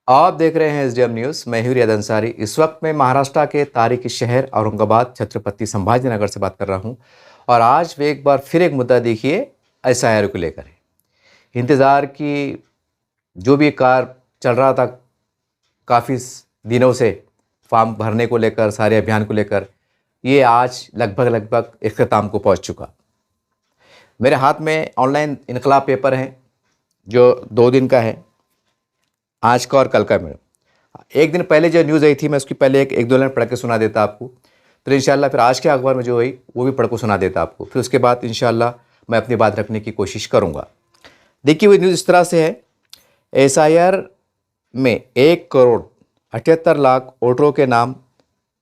आप देख रहे हैं एसडीएम न्यूज़। मैं हूं रियाद अंसारी। इस वक्त मैं महाराष्ट्र के तारीखी शहर औरंगाबाद छत्रपति संभाजी नगर से बात कर रहा हूं और आज वे एक बार फिर एक मुद्दा देखिए एसआईआर को लेकर है। इंतज़ार की जो भी कार चल रहा था काफ़ी दिनों से फॉर्म भरने को लेकर, सारे अभियान को लेकर, ये आज लगभग लगभग इख्तिताम को पहुंच चुका। मेरे हाथ में ऑनलाइन इनकलाब पेपर है जो 2 दिन का है, आज का और कल का। मेरा एक दिन पहले जो न्यूज़ आई थी मैं उसकी पहले एक दो लाइन पढ़ के सुना देता आपको, फिर इंशाल्लाह फिर आज के अखबार में जो आई वो भी पढ़ के सुना देता आपको, फिर उसके बाद इंशाल्लाह मैं अपनी बात रखने की कोशिश करूँगा। देखिए वो न्यूज़ इस तरह से है। एसआईआर में 1,78,00,000 वोटरों के नाम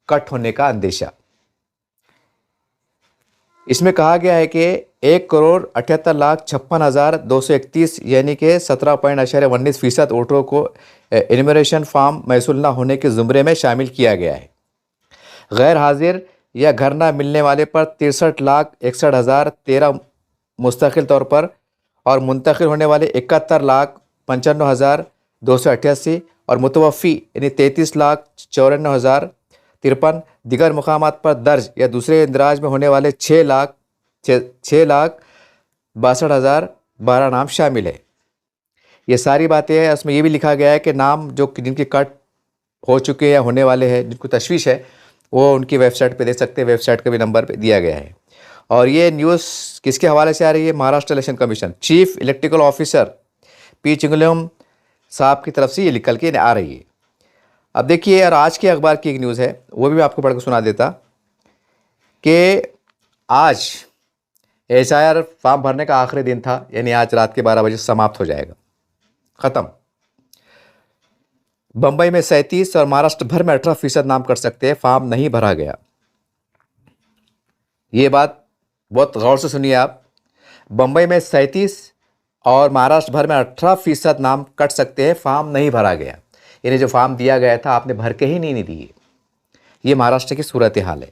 कट होने का अंदेशा। इसमें कहा गया है कि 1,78,56,231 यानी कि 17.19% वोटरों को इन्यूमरेशन फॉर्म मैसूल न होने के ज़ुमरे में शामिल किया गया है। गैर हाजिर या घर न मिलने वाले पर 63,61,013 मुस्तकिल तौर पर और मुंतकिल होने वाले 71,95,288 और मुतवफ़ी यानी 33,94,053 दिगर मुकामात पर दर्ज या दूसरे इंदराज में होने वाले 6,62,012 नाम शामिल है। ये सारी बातें हैं। उसमें ये भी लिखा गया है कि नाम जो जिनके कट हो चुके हैं या होने वाले हैं, जिनको तशवीश है, वो उनकी वेबसाइट पे दे सकते हैं। वेबसाइट का भी नंबर पे दिया गया है। और ये न्यूज़ किसके हवाले से आ रही है? Maharashtra election commission chief electrical officer P Chinglam साहब की तरफ से ये निकल के आ रही है। अब देखिए यार, आज के अखबार की एक न्यूज़ है, वो भी मैं आपको पढ़ के सुना देता कि आज एसआईआर फॉर्म भरने का आखिरी दिन था, यानी आज रात के 12 बजे समाप्त हो जाएगा, ख़त्म। बंबई में 37 और महाराष्ट्र भर में 18% नाम कर सकते हैं, फॉर्म नहीं भरा गया। ये बात बहुत गौर से सुनिए आप। बंबई में 37 और महाराष्ट्र भर में 18% नाम कट सकते हैं, फॉर्म नहीं भरा गया। यानी जो फॉर्म दिया गया था आपने भर के ही नहीं दिए। ये महाराष्ट्र की सूरत हाल है।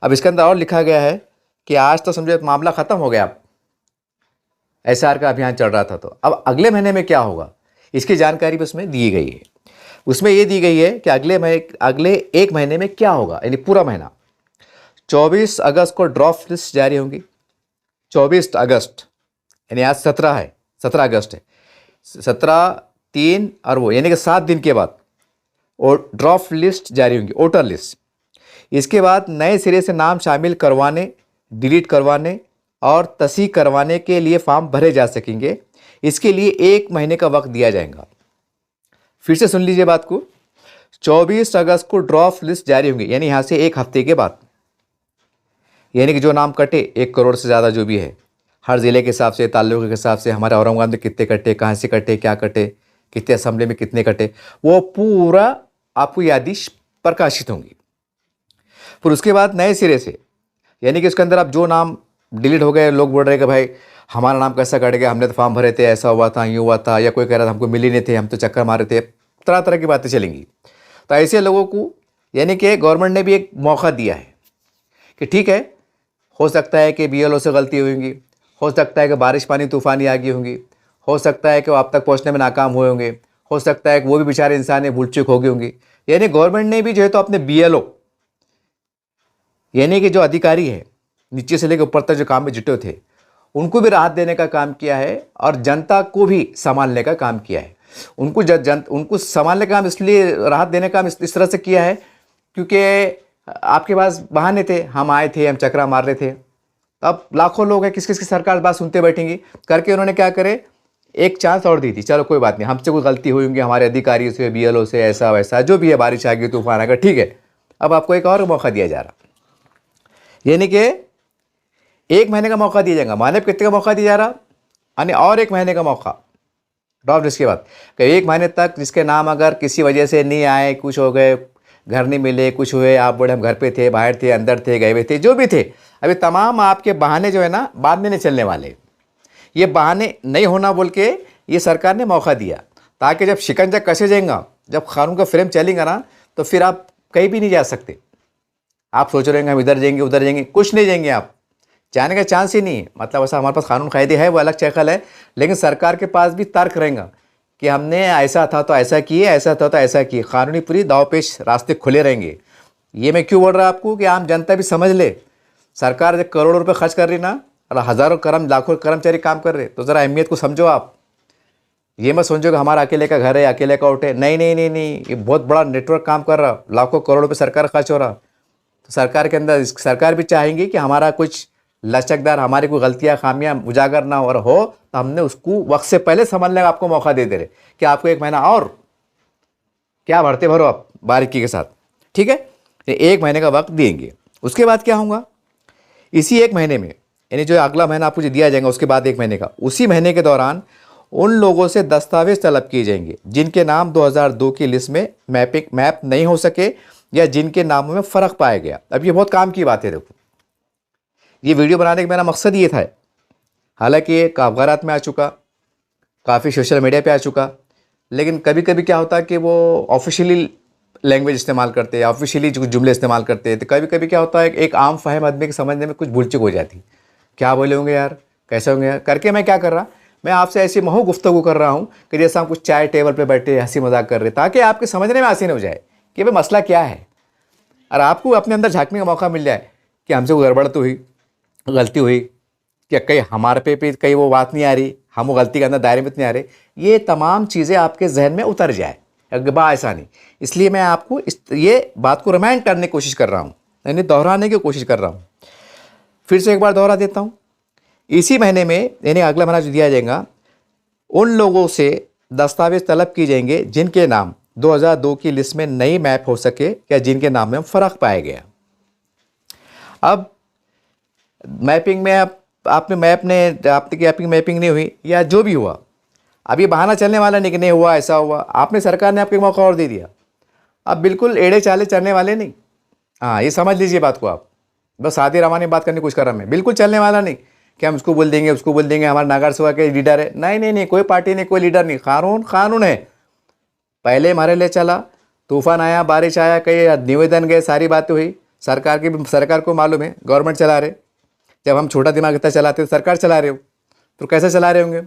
अब इसके अंदर और लिखा गया है कि आज तो समझो मामला ख़त्म हो गया, अब एसआईआर का अभियान चल रहा था, तो अब अगले महीने में क्या होगा इसकी जानकारी भी उसमें दी गई है। उसमें ये दी गई है कि अगले एक महीने में क्या होगा, यानी पूरा महीना। 24 अगस्त को ड्राफ्ट लिस्ट जारी होंगी। 24 अगस्त यानी आज 17 है, 17 अगस्त है, 17, 3 और वो यानी कि 7 दिन के बाद और ड्राफ्ट लिस्ट जारी होंगी, वोटर लिस्ट। इसके बाद नए सिरे से नाम शामिल करवाने, डिलीट करवाने और तस्हीह करवाने के लिए फॉर्म भरे जा सकेंगे। इसके लिए 1 महीने का वक्त दिया जाएगा। फिर से सुन लीजिए बात को। 24 अगस्त को ड्राफ्ट लिस्ट जारी होंगी, यानी यहाँ से 1 हफ्ते के बाद, यानी कि जो नाम कटे 1 करोड़ से ज़्यादा जो भी है, हर ज़िले के हिसाब से, ताल्लुक़ के हिसाब से, हमारे औरंगाबाद में कितने कटे, कहाँ से कटे, क्या कटे, कितने असेंबली में कितने कटे, वो पूरा आपको यादिश प्रकाशित होंगी। फिर उसके बाद नए सिरे से, यानी कि उसके अंदर अब जो नाम डिलीट हो गए, लोग बोल रहे हैं कि भाई हमारा नाम कैसा कट गया, हमने तो फॉर्म भरे थे, ऐसा हुआ था, यूँ हुआ था, या कोई कह रहा था हमको मिल ही नहीं थे, हम तो चक्कर मारे थे, तरह तरह की बातें चलेंगी। तो ऐसे लोगों को यानी कि गवर्नमेंट ने भी एक मौका दिया है कि ठीक है, हो सकता है कि बीएलओ से गलती होंगी, हो सकता है कि बारिश पानी तूफ़ानी आ गई होंगी, हो सकता है कि वो आप तक पहुंचने में नाकाम हुए होंगे, हो सकता है कि वो भी बेचारे इंसान है, भूल चूक हो गई होंगी। यानी गवर्नमेंट ने भी जो है तो अपने बीएलओ यानी कि जो अधिकारी है नीचे से लेकर ऊपर तक जो काम में जुटे थे, उनको भी राहत देने का काम किया है और जनता को भी संभालने का काम किया है। उनको संभालने का काम इसलिए, राहत देने का काम इस तरह से किया है क्योंकि आपके पास बहाने थे, हम आए थे, हम चक्रा मार रहे थे। अब लाखों लोग हैं, किस किस की सरकार बात सुनते बैठेंगी करके उन्होंने क्या करे, एक चांस और दी थी। चलो कोई बात नहीं, हमसे कोई गलती हुई होंगी, हमारे अधिकारियों से, बीएलओ से, ऐसा वैसा जो भी है, बारिश आ गई, तूफान आ गया, ठीक है, अब आपको एक और मौका दिया जा रहा, यानी कि 1 महीने का मौका दिया जाएगा। माने कितने का मौका दिया जा रहा, यानी और 1 महीने का मौका ड्राफ्ट लिस्ट के बाद, कि 1 महीने तक जिसके नाम अगर किसी वजह से नहीं आए, कुछ हो गए, घर नहीं मिले, कुछ हुए, आप बोले हम घर पे थे, बाहर थे, अंदर थे, गए हुए थे, जो भी थे, अभी तमाम आपके बहाने जो है ना बाद में नहीं चलने वाले। ये बहाने नहीं होना बोल के ये सरकार ने मौका दिया, ताकि जब शिकंजा कसे जाएगा, जब कानून का फ्रेम चलेगा ना, तो फिर आप कहीं भी नहीं जा सकते। आप सोच रहे हैं हम इधर जाएंगे, उधर जाएंगे, कुछ नहीं जाएंगे, आप जाने का चांस ही नहीं है। मतलब ऐसा हमारे पास कानून कायदे है, वो अलग चैकल है, लेकिन सरकार के पास भी तर्क रहेगा कि हमने ऐसा था तो ऐसा किए, ऐसा था तो ऐसा किए, कानूनी पूरी दावपेच रास्ते खुले रहेंगे। ये मैं क्यों बोल रहा आपको कि आम जनता भी समझ ले। सरकार जब करोड़ों रुपए खर्च कर रही ना और हज़ारों लाखों कर्मचारी काम कर रहे, तो ज़रा अहमियत को समझो आप। ये मत समझो कि हमारा अकेले का घर है, अकेले का उठे, नहीं नहीं नहीं नहीं, ये बहुत बड़ा नेटवर्क काम कर रहा, लाखों करोड़ों रुपये सरकार खर्च हो रहा। तो सरकार के अंदर सरकार भी चाहेंगी कि हमारा कुछ लचकदार, हमारी कोई गलतियाँ खामियाँ उजागर ना और हो, तो हमने उसको वक्त से पहले समझने का आपको मौका दे रहे कि आपको 1 महीना और क्या भरते भरो आप बारीकी के साथ, ठीक है। 1 महीने का वक्त देंगे। उसके बाद क्या होगा, इसी 1 महीने में, यानी जो अगला महीना आपको जो दिया जाएगा उसके बाद 1 महीने का, उसी महीने के दौरान उन लोगों से दस्तावेज तलब किए जाएंगे जिनके नाम 2002 की लिस्ट में मैप नहीं हो सके या जिनके नामों में फ़र्क पाया गया। अब ये बहुत काम की बात है। देखो, ये वीडियो बनाने का मेरा मकसद ये था, हालांकि ये अखबारात में आ चुका, काफ़ी सोशल मीडिया पे आ चुका, लेकिन कभी कभी क्या होता है कि वो ऑफिशियली लैंग्वेज इस्तेमाल करते हैं, ऑफिशियली जो जुमले इस्तेमाल करते हैं, तो कभी कभी क्या होता है एक आम फहम आदमी के समझने में कुछ भूल चूक हो जाती। क्या बोले होंगे यार, कैसे होंगे यार करके मैं क्या कर रहा, मैं आपसे ऐसी महू गुफ्तगू कर रहा हूँ कि जैसे हम कुछ चाय टेबल पे बैठे हंसी मजाक कर रहे, ताकि आपके समझने में आसानी हो जाए कि भाई मसला क्या है, और आपको अपने अंदर झांकने का मौका मिल जाए कि हमसे कोई गड़बड़ तो हुई, गलती हुई, क्या कहीं हमारे पे कहीं वो बात नहीं आ रही, हम वो गलती के अंदर दायरे में नहीं आ रहे, ये तमाम चीज़ें आपके जहन में उतर जाए, ऐसा नहीं। इसलिए मैं आपको ये बात को रिमाइंड करने की कोशिश कर रहा हूँ, यानी दोहराने की कोशिश कर रहा हूँ। फिर से एक बार दोहरा देता हूँ, इसी महीने में यानी अगला महीना जो दिया जाएगा, उन लोगों से दस्तावेज तलब किए जाएंगे जिनके नाम 2002 की लिस्ट में नहीं मैप हो सके या जिनके नाम में फ़र्क पाया गया। अब मैपिंग में आपकी मैपिंग नहीं हुई या जो भी हुआ, अब ये बहाना चलने वाला नहीं कि नहीं हुआ, ऐसा हुआ, आपने सरकार ने आपको एक मौका और दे दिया। अब बिल्कुल एड़े चाले चलने वाले नहीं, हाँ ये समझ लीजिए बात को आप। बस आधी रवानी बात करने की कोशिश कर रहा मैं, बिल्कुल चलने वाला नहीं कि हम उसको बोल देंगे उसको बोल देंगे हमारा नगर सेवा के लीडर है, नहीं नहीं नहीं, कोई पार्टी नहीं, कोई लीडर नहीं, कानून है। पहले हमारे लिए चला, तूफान आया, बारिश आया, कई निवेदन गए, सारी बातें हुई, सरकार को मालूम है गवर्नमेंट चला रहे। जब हम छोटा दिमाग इतना चलाते तो सरकार चला रहे हो, तो कैसे चला रहे होंगे।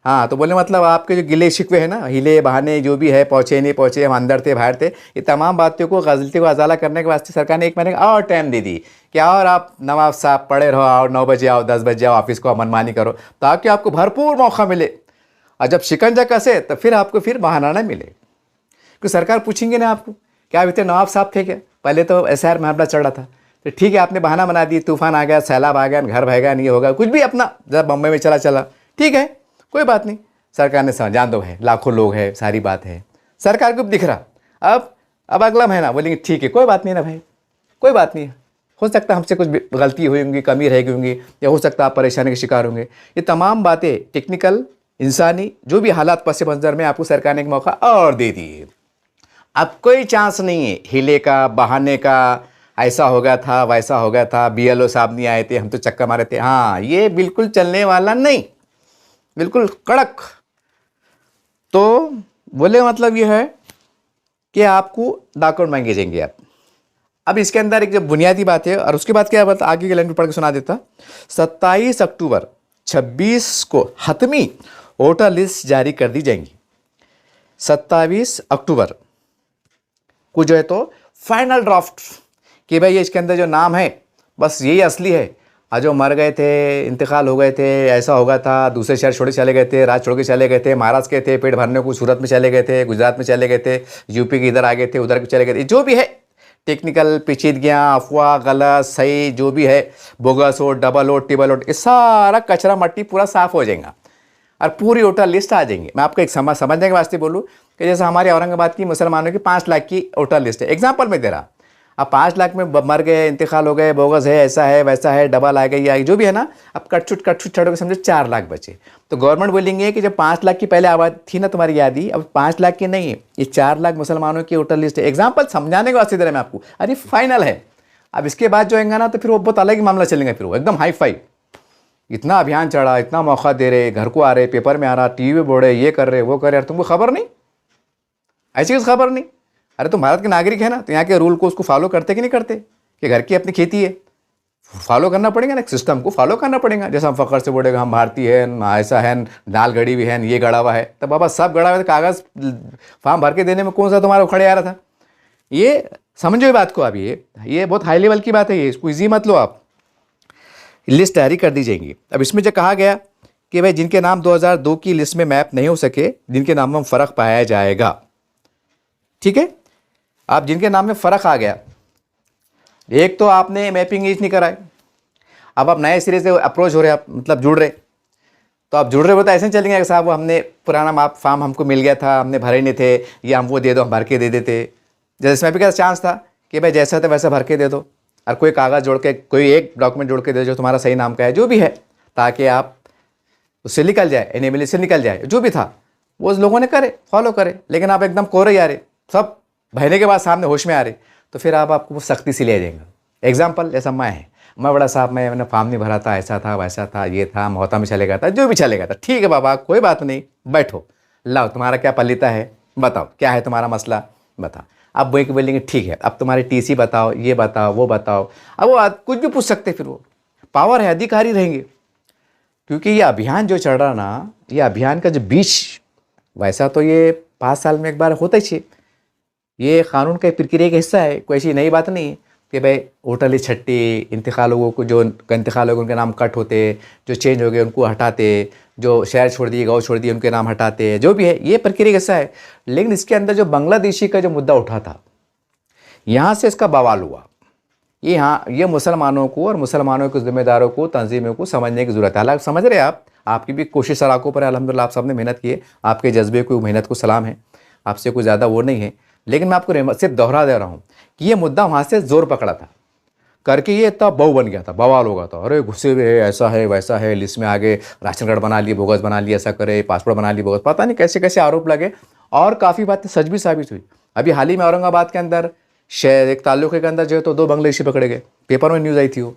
हाँ, तो बोले मतलब आपके जो गिले शिकवे हैं ना, हिले बहाने जो भी है, पहुँचे नहीं पहुँचे, हम अंदर थे बाहर थे, ये तमाम बातों को गलती को अजाला करने के वास्ते सरकार ने 1 महीने का और टाइम दे दी कि और आप नवाब साहब पढ़े रहो, और 9 बजे आओ, 10 बजे आओ, ऑफिस को मनमानी करो, ताकि आपको भरपूर मौका मिले, और जब शिकंजा कसे तो फिर आपको फिर बहाना ना मिले। क्योंकि सरकार पूछेंगे ना आपको क्या इतने नवाब साहब थे क्या, पहले तो SIR में मामला चल रहा था, तो ठीक है आपने बहाना बना दी, तूफान आ गया, सैलाब आ गया, घर बह गया, नहीं होगा कुछ भी, अपना जब बम्बई में चला, ठीक है कोई बात नहीं, सरकार ने समझ, जान दो है, लाखों लोग हैं, सारी बात है, सरकार को दिख रहा। अब अगला महीना बोलेंगे ठीक है कोई बात नहीं ना भाई, कोई बात नहीं, हो सकता है हमसे कुछ गलती हुई होंगी, कमी रह गई होंगी, या हो सकता है आप परेशानी के शिकार होंगे। ये तमाम बातें टेक्निकल, इंसानी, जो भी हालात पस मंज़र में आपको सरकार ने एक मौका और दे दिए। अब कोई चांस नहीं है हिले का, बहाने का, ऐसा हो गया था, वैसा हो गया था, BLO साहब नहीं आए थे, हम तो चक्कर मारे थे, हाँ ये बिल्कुल चलने वाला नहीं, बिल्कुल कड़क। तो बोले मतलब ये है कि आपको डॉक्यूमेंट मांगे जाएंगे आप। अब इसके अंदर एक जो बुनियादी बात है, और उसके बाद क्या बात आगे के लाइन में पढ़ के सुना देता। 27 अक्टूबर 26 को हतमी वोटर लिस्ट जारी कर दी जाएंगी। 27 अक्टूबर को जो है तो फाइनल ड्राफ्ट कि भाई ये इसके अंदर जो नाम है बस यही असली है, और जो मर गए थे, इंतकाल हो गए थे, ऐसा हो गया था, दूसरे शहर छोड़ के चले गए थे, राज्य छोड़ के चले गए थे, महाराष्ट्र के थे, पेट भरने को सूरत में चले गए थे, गुजरात में चले गए थे, यूपी के इधर आ गए थे, उधर के चले गए थे, जो भी है टेक्निकल पेचीदगियाँ, अफवाह, गलत सही जो भी है, bogus vote, double vote, टिबल vote, ये सारा कचरा मट्टी पूरा साफ हो जाएगा और पूरी वोटर लिस्ट आ जाएंगे। मैं आपको एक समझने के वास्ते बोलूँ कि जैसे हमारे औरंगाबाद की मुसलमानों की 5 लाख की वोटर लिस्ट है, एग्जाम्पल में दे रहा। अब 5 लाख में मर गए, इंतकाल हो गए, बोगस है, ऐसा है, वैसा है, डबल आ गई, या जो भी है ना, अब कटछुट छोड़ के समझो 4 लाख बचे। तो गवर्नमेंट बोलेंगे कि जब 5 लाख की पहले आबादी थी ना तुम्हारी यादी, अब 5 लाख की नहीं है, ये 4 लाख मुसलमानों की वोटर लिस्ट है। एग्जाम्पल समझाने के वास्ते दे रहा मैं आपको, अरे फाइनल है। अब इसके बाद जो आएगा ना तो फिर वो बहुत अलग ही मामला चलेगा, फिर वो एकदम हाई फाई, इतना अभियान चढ़ा, इतना मौका दे रहे, घर को आ रहे, पेपर में आ रहा, TV पे बोल रहे, ये कर रहे, वो कर रहे, तुमको खबर नहीं, ऐसी कुछ खबर नहीं। अरे तुम भारत के नागरिक है ना, तो यहाँ के रूल को उसको फॉलो करते कि नहीं करते, कि घर की अपनी खेती है, फॉलो करना पड़ेगा ना, सिस्टम को फॉलो करना पड़ेगा। जैसे हम फ़ख्र से बोलेगा हम भारतीय हैं, ऐसा है, दाल गड़ी हुई है, ये गड़ा हुआ है, तो बाबा सब गड़ा हुआ है, कागज़ फॉर्म भर के देने में कौन सा तुम्हारा उखड़े आ रहा था। ये समझो ये बात को आप, ये बहुत हाई लेवल की बात है, ये इसको ईजी मत लो आप। लिस्ट तैयारी कर दी जाएंगी। अब इसमें जो कहा गया कि भाई जिनके नाम 2002 की लिस्ट में मैप नहीं हो सके, जिनके नाम में फ़र्क पाया जाएगा। ठीक है, आप जिनके नाम में फ़र्क आ गया, एक तो आपने मैपिंग ईच नहीं कराए, अब आप नए सिरे से अप्रोच हो रहे, आप मतलब जुड़ रहे, तो आप जुड़ रहे हो तो ऐसे ही चलेंगे कि साहब वो हमने पुराना माप फॉर्म हमको मिल गया था, हमने भरे नहीं थे, या हम वो दे दो, हम भर के दे देते। जैसे इसमें भी क्या चांस था कि भाई जैसा था वैसा भर के दे दो, और कोई कागज़ जोड़ के, कोई एक डॉक्यूमेंट जोड़ के दे दो जो तुम्हारा सही नाम का है, जो भी है, ताकि आप उससे निकल जाए, एनेबल से निकल जाए। जो भी था वो लोगों ने करे, फॉलो करे, लेकिन आप एकदम कोरे आ रहे, सब भरने के बाद सामने होश में आ रहे, तो फिर आपको वो सख्ती से ले जाएंगे। एग्जाम्पल जैसा मैं बड़ा साहब, मैंने फॉर्म नहीं भरा था, ऐसा था वैसा था, ये था, मोहता में चलेगा था, जो भी चलेगा था, ठीक है बाबा कोई बात नहीं, बैठो, लाओ तुम्हारा क्या पलिता है, बताओ क्या है तुम्हारा मसला, बताओ। अब वो बोलेंगे ठीक है, अब तुम्हारी टीसी बताओ, ये बताओ, वो बताओ। अब वो कुछ भी पूछ सकते, फिर वो पावर है, अधिकारी रहेंगे। क्योंकि ये अभियान जो चल रहा ना, ये अभियान का जो बीच, वैसा तो ये 5 साल में एक बार होता ही चाहिए, ये कानून का प्रक्रिया का हिस्सा है, कोई ऐसी नई बात नहीं है कि भाई होटल छट्टी इंतकाल लोगों को, जो इंतकाल होगा उनके नाम कट होते, जो चेंज हो गए उनको हटाते, जो शहर छोड़ दिए, गाँव छोड़ दिए, उनके नाम हटाते, जो भी है ये प्रक्रिया का हिस्सा है। लेकिन इसके अंदर जो बांग्लादेशी का जो मुद्दा उठा था, यहाँ से इसका बवाल हुआ। ये मुसलमानों को और मुसलमानों के ज़िम्मेदारों को, तंजीमों को समझने की ज़रूरत है। हालांकि समझ रहे आप, आपकी भी कोशिश सराखों पर है, अल्हम्दुलिल्लाह आप सबने मेहनत की है, आपके जज्बे को, मेहनत को सलाम है, आपसे कोई ज़्यादा वो नहीं है। लेकिन मैं आपको सिर्फ दोहरा दे रहा हूँ कि ये मुद्दा वहाँ से ज़ोर पकड़ा था करके, ये तब बहू बन गया था, बवाल हो गया था, अरे गुस्से हुए है, ऐसा है वैसा है, लिस्ट में आगे राशन कार्ड बना लिए, बोगस बना लिया, ऐसा करे, पासपोर्ट बना लिए बोगस, पता नहीं कैसे कैसे आरोप लगे, और काफ़ी बातें सच भी साबित हुई। अभी हाल ही में औरंगाबाद के अंदर शहर एक ताल्लुके के अंदर जो है तो 2 बांग्लादेशी पकड़े गए, पेपर में न्यूज़ आई थी, वो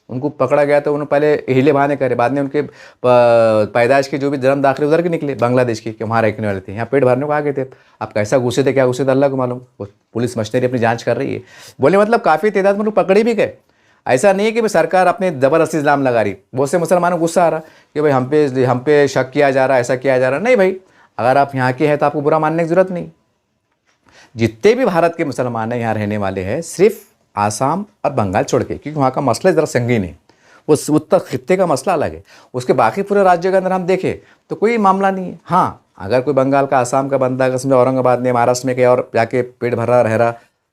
उनको पकड़ा गया तो उन्होंने पहले हीले बहाने करे, बाद में उनके पैदाइश के जो भी जन्म दाखिले उधर के निकले, बांग्लादेश के, कि वहाँ रहने वाले थे, यहाँ पेट भरने को आ गए थे। अब कैसा घुसे थे, क्या घुसे थे, अल्लाह को मालूम। वो पुलिस मशीनरी अपनी जांच कर रही है। बोले मतलब काफ़ी तादाद में लोग पकड़े भी गए। ऐसा नहीं है कि भाई सरकार अपने ज़बरदस्ती इल्ज़ाम लगा रही, बहुत से मुसलमानों को गुस्सा आ रहा कि भाई हम पे शक किया जा रहा है, ऐसा किया जा रहा। नहीं भाई, अगर आप यहाँ के हैं तो आपको बुरा मानने की ज़रूरत नहीं। जितने भी भारत के मुसलमान हैं यहाँ रहने वाले हैं, सिर्फ आसाम और बंगाल छोड़ के, क्योंकि वहाँ का मसला ज़रा संगीन है, वो उत्तर खित्ते का मसला अलग है। उसके बाकी पूरे राज्यों के अंदर हम देखें तो कोई मामला नहीं है। हाँ, अगर कोई बंगाल का, आसाम का बंदा अगर समझो औरंगाबाद में, महाराष्ट्र में कहीं और जाके पेट भरा रह रहा,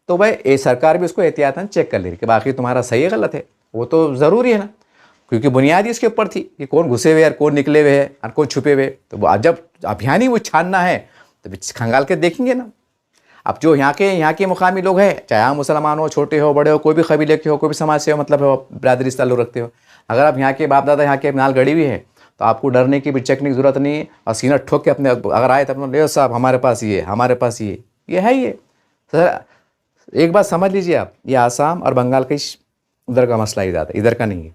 तो भाई ये सरकार भी उसको एहतियातन चेक कर ले रही कि बाकी तुम्हारा सही है गलत है, वो तो ज़रूरी है ना, क्योंकि बुनियादी इसके ऊपर थी कि कौन घुसे हुए है, कौन निकले हुए हैं और कौन छुपे हुए। तो वो जब अभियान ही वो छानना है तो खंगाल के देखेंगे ना। अब जो यहाँ के मुकामी लोग हैं, चाहे आप मुसलमान हो, छोटे हो, बड़े हो, कोई भी कबीले के हो, कोई भी समाज से हो, मतलब हो, बरादरी से ताल्लुक़ रखते हो, अगर आप यहाँ के बाप दादा यहाँ के नाल गड़ी हुई है तो आपको डरने की भी, चेकने की ज़रूरत नहीं है। और सीना ठोक के अपने अगर आए तो अपना ले साहब हमारे पास ये, हमारे पास ये है। ये सर एक बात समझ लीजिए आप, ये आसाम और बंगाल का उधर का मसला ही ज़्यादा, इधर का नहीं है।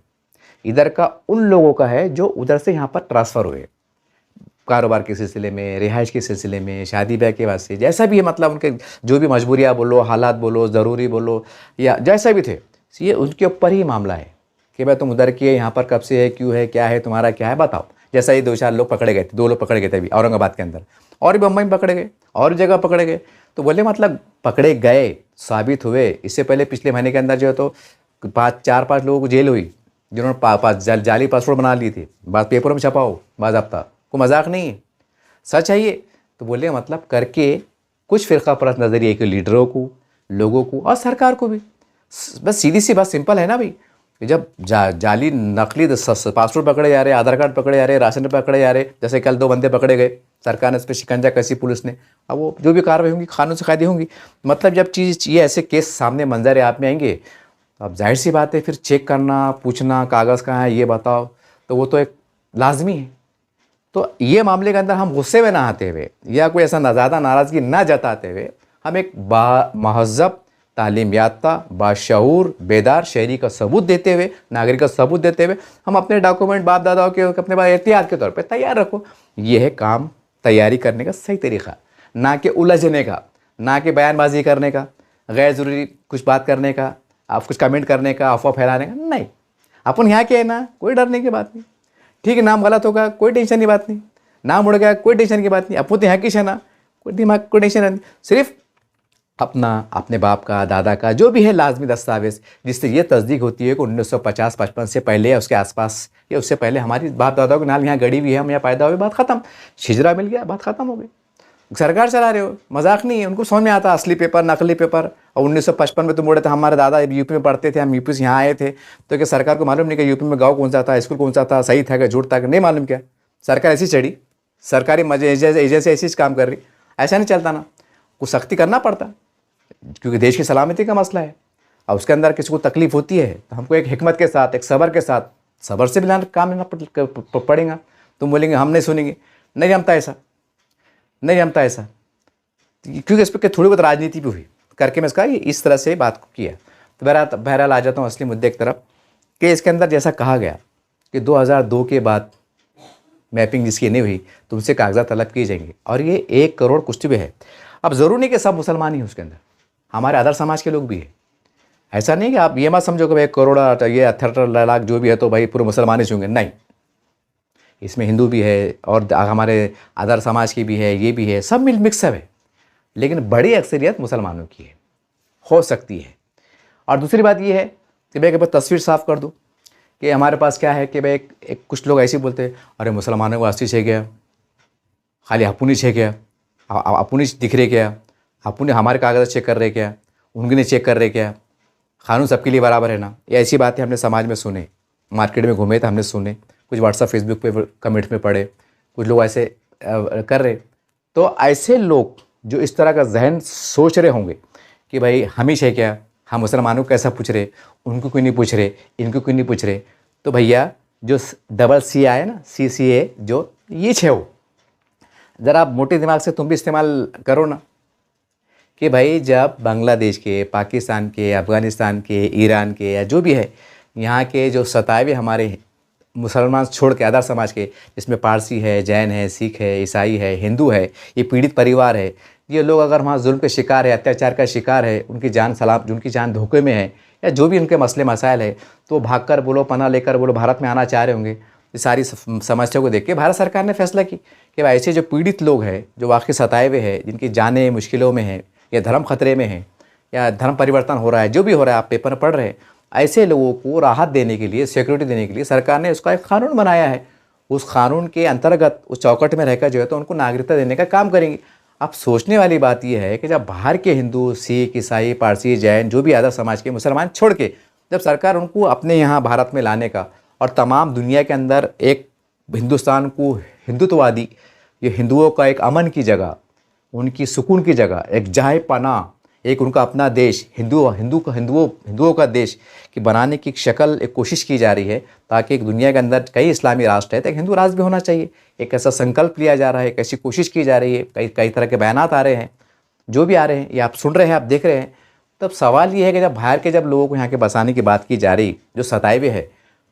इधर का उन लोगों का है जो उधर से यहाँ पर ट्रांसफ़र हुए, कारोबार के सिलसिले में, रिहाइश के सिलसिले में, शादी ब्याह के वास्ते, जैसा भी है, मतलब उनके जो भी मजबूरियाँ बोलो, हालात बोलो, ज़रूरी बोलो, या जैसा भी थे, ये उनके ऊपर ही मामला है कि भाई तुम उधर किए, यहाँ पर कब से है, क्यों है, क्या है, तुम्हारा क्या है, बताओ। जैसा ये 2-4 लोग पकड़े गए थे, 2 लोग पकड़े गए थे अभी औरंगाबाद के अंदर, और भी बम्बई में पकड़े गए, और जगह पकड़े गए। तो बोले मतलब पकड़े गए, साबित हुए। इससे पहले पिछले महीने के अंदर जो है तो 4-5 लोगों को जेल हुई, जिन्होंने जाली पासपोर्ट बना ली थी, बात पेपरों में छपाओ बाज़ाब्ता, को मजाक नहीं है, सच है ये। तो बोले मतलब करके कुछ फ़िरका परस्त नज़रिए के लीडरों को, लोगों को और सरकार को भी, बस सीधी सी बात सिंपल है ना भाई, जब जाली नकली पासपोर्ट पकड़े जा रहे, आधार कार्ड पकड़े जा रहे, राशन पकड़े जा रहे, जैसे कल 2 बंदे पकड़े गए, सरकार ने इस पर शिकंजा कसी पुलिस ने, अब वो जो भी कार्रवाई होंगी कानून से कायदे होंगी। मतलब जब ये ऐसे केस सामने मंजर आप में आएंगे तो अब जाहिर सी बात है फिर चेक करना, पूछना कागज़ कहाँ है ये बताओ, तो वो तो एक लाजमी है। तो ये मामले के अंदर हम गुस्से में ना आते हुए या कोई ऐसा ज़्यादा नाराज़गी ना जताते हुए, हम एक महज़ब, तालीम याफ्ता, बाशऊर, बेदार शहरी का सबूत देते हुए, नागरिक का सबूत देते हुए, हम अपने डॉक्यूमेंट बाप दादाओं के अपने पास एहतियात के तौर पे तैयार रखो। ये है काम तैयारी करने का सही तरीक़ा, ना कि उलझने का, ना कि बयानबाजी करने का, गैर ज़रूरी कुछ बात करने का, आप कुछ कमेंट करने का, अफवाह फैलाने का नहीं। अपन यहाँ के है ना, कोई डरने की बात नहीं। ठीक है, नाम गलत होगा कोई टेंशन की बात नहीं, नाम उड़ गया कोई टेंशन की बात नहीं, अपन तो यहाँ की है ना, कोई दिमाग कोई टेंशन नहीं। सिर्फ अपना, अपने बाप का, दादा का जो भी है लाजमी दस्तावेज, जिससे ये तस्दीक होती है कि 1950-55 से पहले या उसके आसपास या उससे पहले हमारी बाप दादाओं के नाल यहाँ गड़ी हुई है, हम यहाँ पैदा हुए, बात खत्म। हिजरा मिल गया, बात खत्म हो गई। सरकार चला रहे हो, मजाक नहीं है। उनको समझ में आता असली पेपर नकली पेपर। और 1955 में तुम बोले थे हमारे दादा यूपी में पढ़ते थे, हम यूपी से यहाँ आए थे, तो क्या सरकार को मालूम नहीं कि यूपी में गाँव कौन सा था, स्कूल कौन सा था, सही था क्या झूठ था, नहीं मालूम क्या? सरकार ऐसी चढ़ी, सरकारी एजेंसी ऐसी काम कर रही, ऐसा नहीं चलता ना, कुछ सख्ती करना पड़ता, क्योंकि देश की सलामती का मसला है। और उसके अंदर किसी को तकलीफ होती है तो हमको एक हिकमत के साथ, एक सब्र के साथ, सब्र से भी काम लेना पड़ेगा। तुम बोलेंगे हम नहीं सुनेंगे, नहीं जमता ऐसा, नहीं जमता ऐसा, क्योंकि इस पर थोड़ी बहुत राजनीति भी हुई करके मैं इसका इस तरह से बात को किया। तो बहरहाल आ जाता हूँ असली मुद्दे की तरफ कि इसके अंदर जैसा कहा गया कि 2002 के बाद मैपिंग जिसकी नहीं हुई तो उनसे कागजात तलब किए जाएंगे, और ये 1 करोड़ कुछ भी है। अब ज़रूरी नहीं कि सब मुसलमान ही हैं उसके अंदर, हमारे अदर समाज के लोग भी हैं। ऐसा नहीं कि आप ये मत समझो कि भाई 1 करोड़ ये 78 लाख जो भी है तो भाई पूरे मुसलमान ही होंगे, नहीं, इसमें हिंदू भी है और हमारे अदर समाज की भी है, ये भी है, सब मिक्सअप है, लेकिन बड़ी अक्सरियत मुसलमानों की है, हो सकती है। और दूसरी बात ये है कि भाई बस तस्वीर साफ़ कर दूँ कि हमारे पास क्या है कि भाई एक कुछ लोग ऐसे बोलते हैं अरे मुसलमानों को अस्सी छे गया, खाली अपुनी छे गया, अपुनी दिख रहे क्या, अपुनी हमारे कागज़ चेक कर रहे क्या, उनके नहीं चेक कर रहे क्या, कानून सबके लिए बराबर है ना। ये ऐसी बातें हमने समाज में सुने, मार्केट में घूमे तो हमने सुने, कुछ व्हाट्सएप फेसबुक पे कमेंट में पढ़े, कुछ लोग ऐसे कर रहे। तो ऐसे लोग जो इस तरह का जहन सोच रहे होंगे कि भाई हम ही है क्या, हम मुसलमानों को कैसा पूछ रहे, उनको क्यों नहीं पूछ रहे, इनको क्यों नहीं पूछ रहे, तो भैया जो डबल सी आए ना, CCA जो ये छे वो ज़रा आप मोटे दिमाग से तुम भी इस्तेमाल करो ना, कि भाई जब बांग्लादेश के, पाकिस्तान के, अफ़गानिस्तान के, ईरान के या जो भी है यहाँ के जो सतावे हमारे मुसलमान छोड़ के अदर समाज के, जिसमें पारसी है, जैन है, सिख है, ईसाई है, हिंदू है, ये पीड़ित परिवार है, ये लोग अगर वहाँ जुल्म के शिकार है, अत्याचार का शिकार है, उनकी जान धोखे में है या जो भी उनके मसले मसाइल है, तो वो भाग कर बोलो, पनाह लेकर बोलो भारत में आना चाह रहे होंगे। ये सारी समस्या को देख के भारत सरकार ने फैसला की कि ऐसे जो पीड़ित लोग हैं, जो वाकई सताए हुए हैं, जिनकी जानें मुश्किलों में हैं या धर्म खतरे में है या धर्म परिवर्तन हो रहा है, जो भी हो रहा है, आप पेपर में पढ़ रहे हैं, ऐसे लोगों को राहत देने के लिए, सिक्योरिटी देने के लिए सरकार ने उसका एक कानून बनाया है। उस कानून के अंतर्गत उस चौकट में रहकर जो है तो उनको नागरिकता देने का काम करेंगे। अब सोचने वाली बात यह है कि जब बाहर के हिंदू, सिख, ईसाई, पारसी, जैन जो भी अदर समाज के मुसलमान छोड़ के जब सरकार उनको अपने यहाँ भारत में लाने का और तमाम दुनिया के अंदर एक हिंदुस्तान को हिंदुत्ववादी, ये हिंदुओं का एक अमन की जगह, उनकी सुकून की जगह, एक जाए पनाह, एक उनका अपना देश, हिंदुओं का देश कि बनाने की शक्ल एक कोशिश की जा रही है, ताकि एक दुनिया के अंदर कई इस्लामी राष्ट्र है तो एक हिंदू राष्ट्र भी होना चाहिए। एक ऐसा संकल्प लिया जा रहा है, एक ऐसी कोशिश की जा रही है, कई तरह के बयानात आ रहे हैं, जो भी आ रहे हैं, ये आप सुन रहे हैं, आप देख रहे हैं। तब सवाल ये है कि जब बाहर के लोगों को यहाँ के बसाने की बात की जा रही, जो सताए हुए है,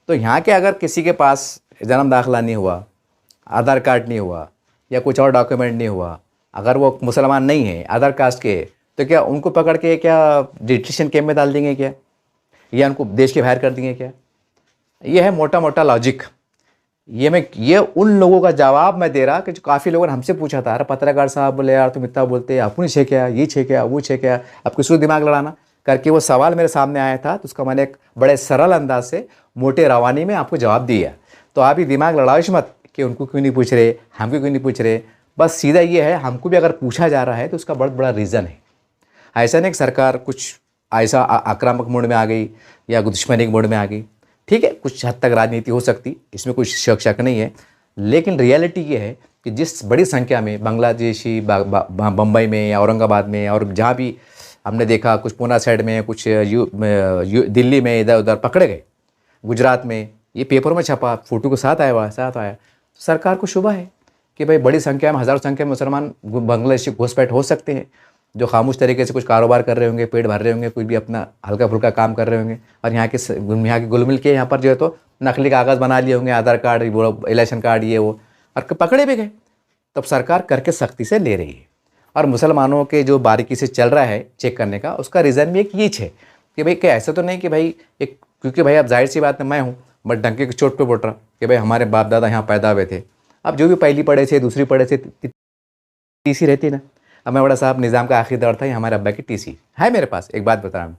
तो यहाँ के अगर किसी के पास जन्म दाखिला नहीं हुआ, आधार कार्ड नहीं हुआ या कुछ और डॉक्यूमेंट नहीं हुआ, अगर वो मुसलमान नहीं है, अदर कास्ट के, तो क्या उनको पकड़ के क्या डिटेंशन कैंप में डाल देंगे क्या, या उनको देश के बाहर कर देंगे क्या? ये है मोटा मोटा लॉजिक। ये उन लोगों का जवाब मैं दे रहा कि जो काफ़ी लोगों ने हमसे पूछा था, अरे पत्रकार साहब बोले यार तुम इतना बोलते, अपनी छे क्या, ये छे क्या, वो छे क्या, अब किसी को दिमाग लड़ाना करके वो सवाल मेरे सामने आया था, तो उसका मैंने एक बड़े सरल अंदाज से मोटे रवानी में आपको जवाब दिया। तो आप ही दिमाग लड़ाइश मत कि उनको क्यों नहीं पूछ रहे, हमको क्यों नहीं पूछ रहे, बस सीधा ये है, हमको भी अगर पूछा जा रहा है तो उसका बहुत बड़ा रीज़न है। ऐसा नहीं कि सरकार कुछ ऐसा आक्रामक मोड में आ गई या दुश्मनी के मोड में आ गई। ठीक है, कुछ हद तक राजनीति हो सकती, इसमें कुछ शक नहीं है, लेकिन रियलिटी ये है कि जिस बड़ी संख्या में बांग्लादेशी बम्बई में या औरंगाबाद में और जहाँ भी हमने देखा, कुछ पूना साइड में, कुछ दिल्ली में इधर उधर पकड़े गए, गुजरात में, ये पेपर में छपा, फोटो के साथ आया, तो सरकार को शुबा है कि भाई बड़ी संख्या में, हज़ारों संख्या में मुसलमान बांग्लादेशी घुसपैठ हो सकते हैं, जो खामोश तरीके से कुछ कारोबार कर रहे होंगे, पेट भर रहे होंगे, कोई भी अपना हल्का फुल्का काम कर रहे होंगे, और यहाँ के गुल मिल के यहाँ पर जो है तो नकली कागज़ बना लिए होंगे, आधार कार्ड, इलेक्शन कार्ड, ये वो, और पकड़े भी गए। तब सरकार करके सख्ती से ले रही है। और मुसलमानों के जो बारीकी से चल रहा है चेक करने का, उसका रीज़न भी एक ये है कि भाई क्या ऐसा तो नहीं कि भाई एक क्योंकि भाई अब जाहिर सी बात है मैं हूँ, मैं डंके की चोट पे बोल रहा कि भाई हमारे बाप दादा यहाँ पैदा हुए थे। अब जो भी पहली पढ़े थे, दूसरी पढ़े थे, टीसी रहती ना। अब मैं बड़ा साहब निज़ाम का आखिरी दौर था, ये हमारे अब्बा की टीसी है मेरे पास। एक बात बता रहा हूँ,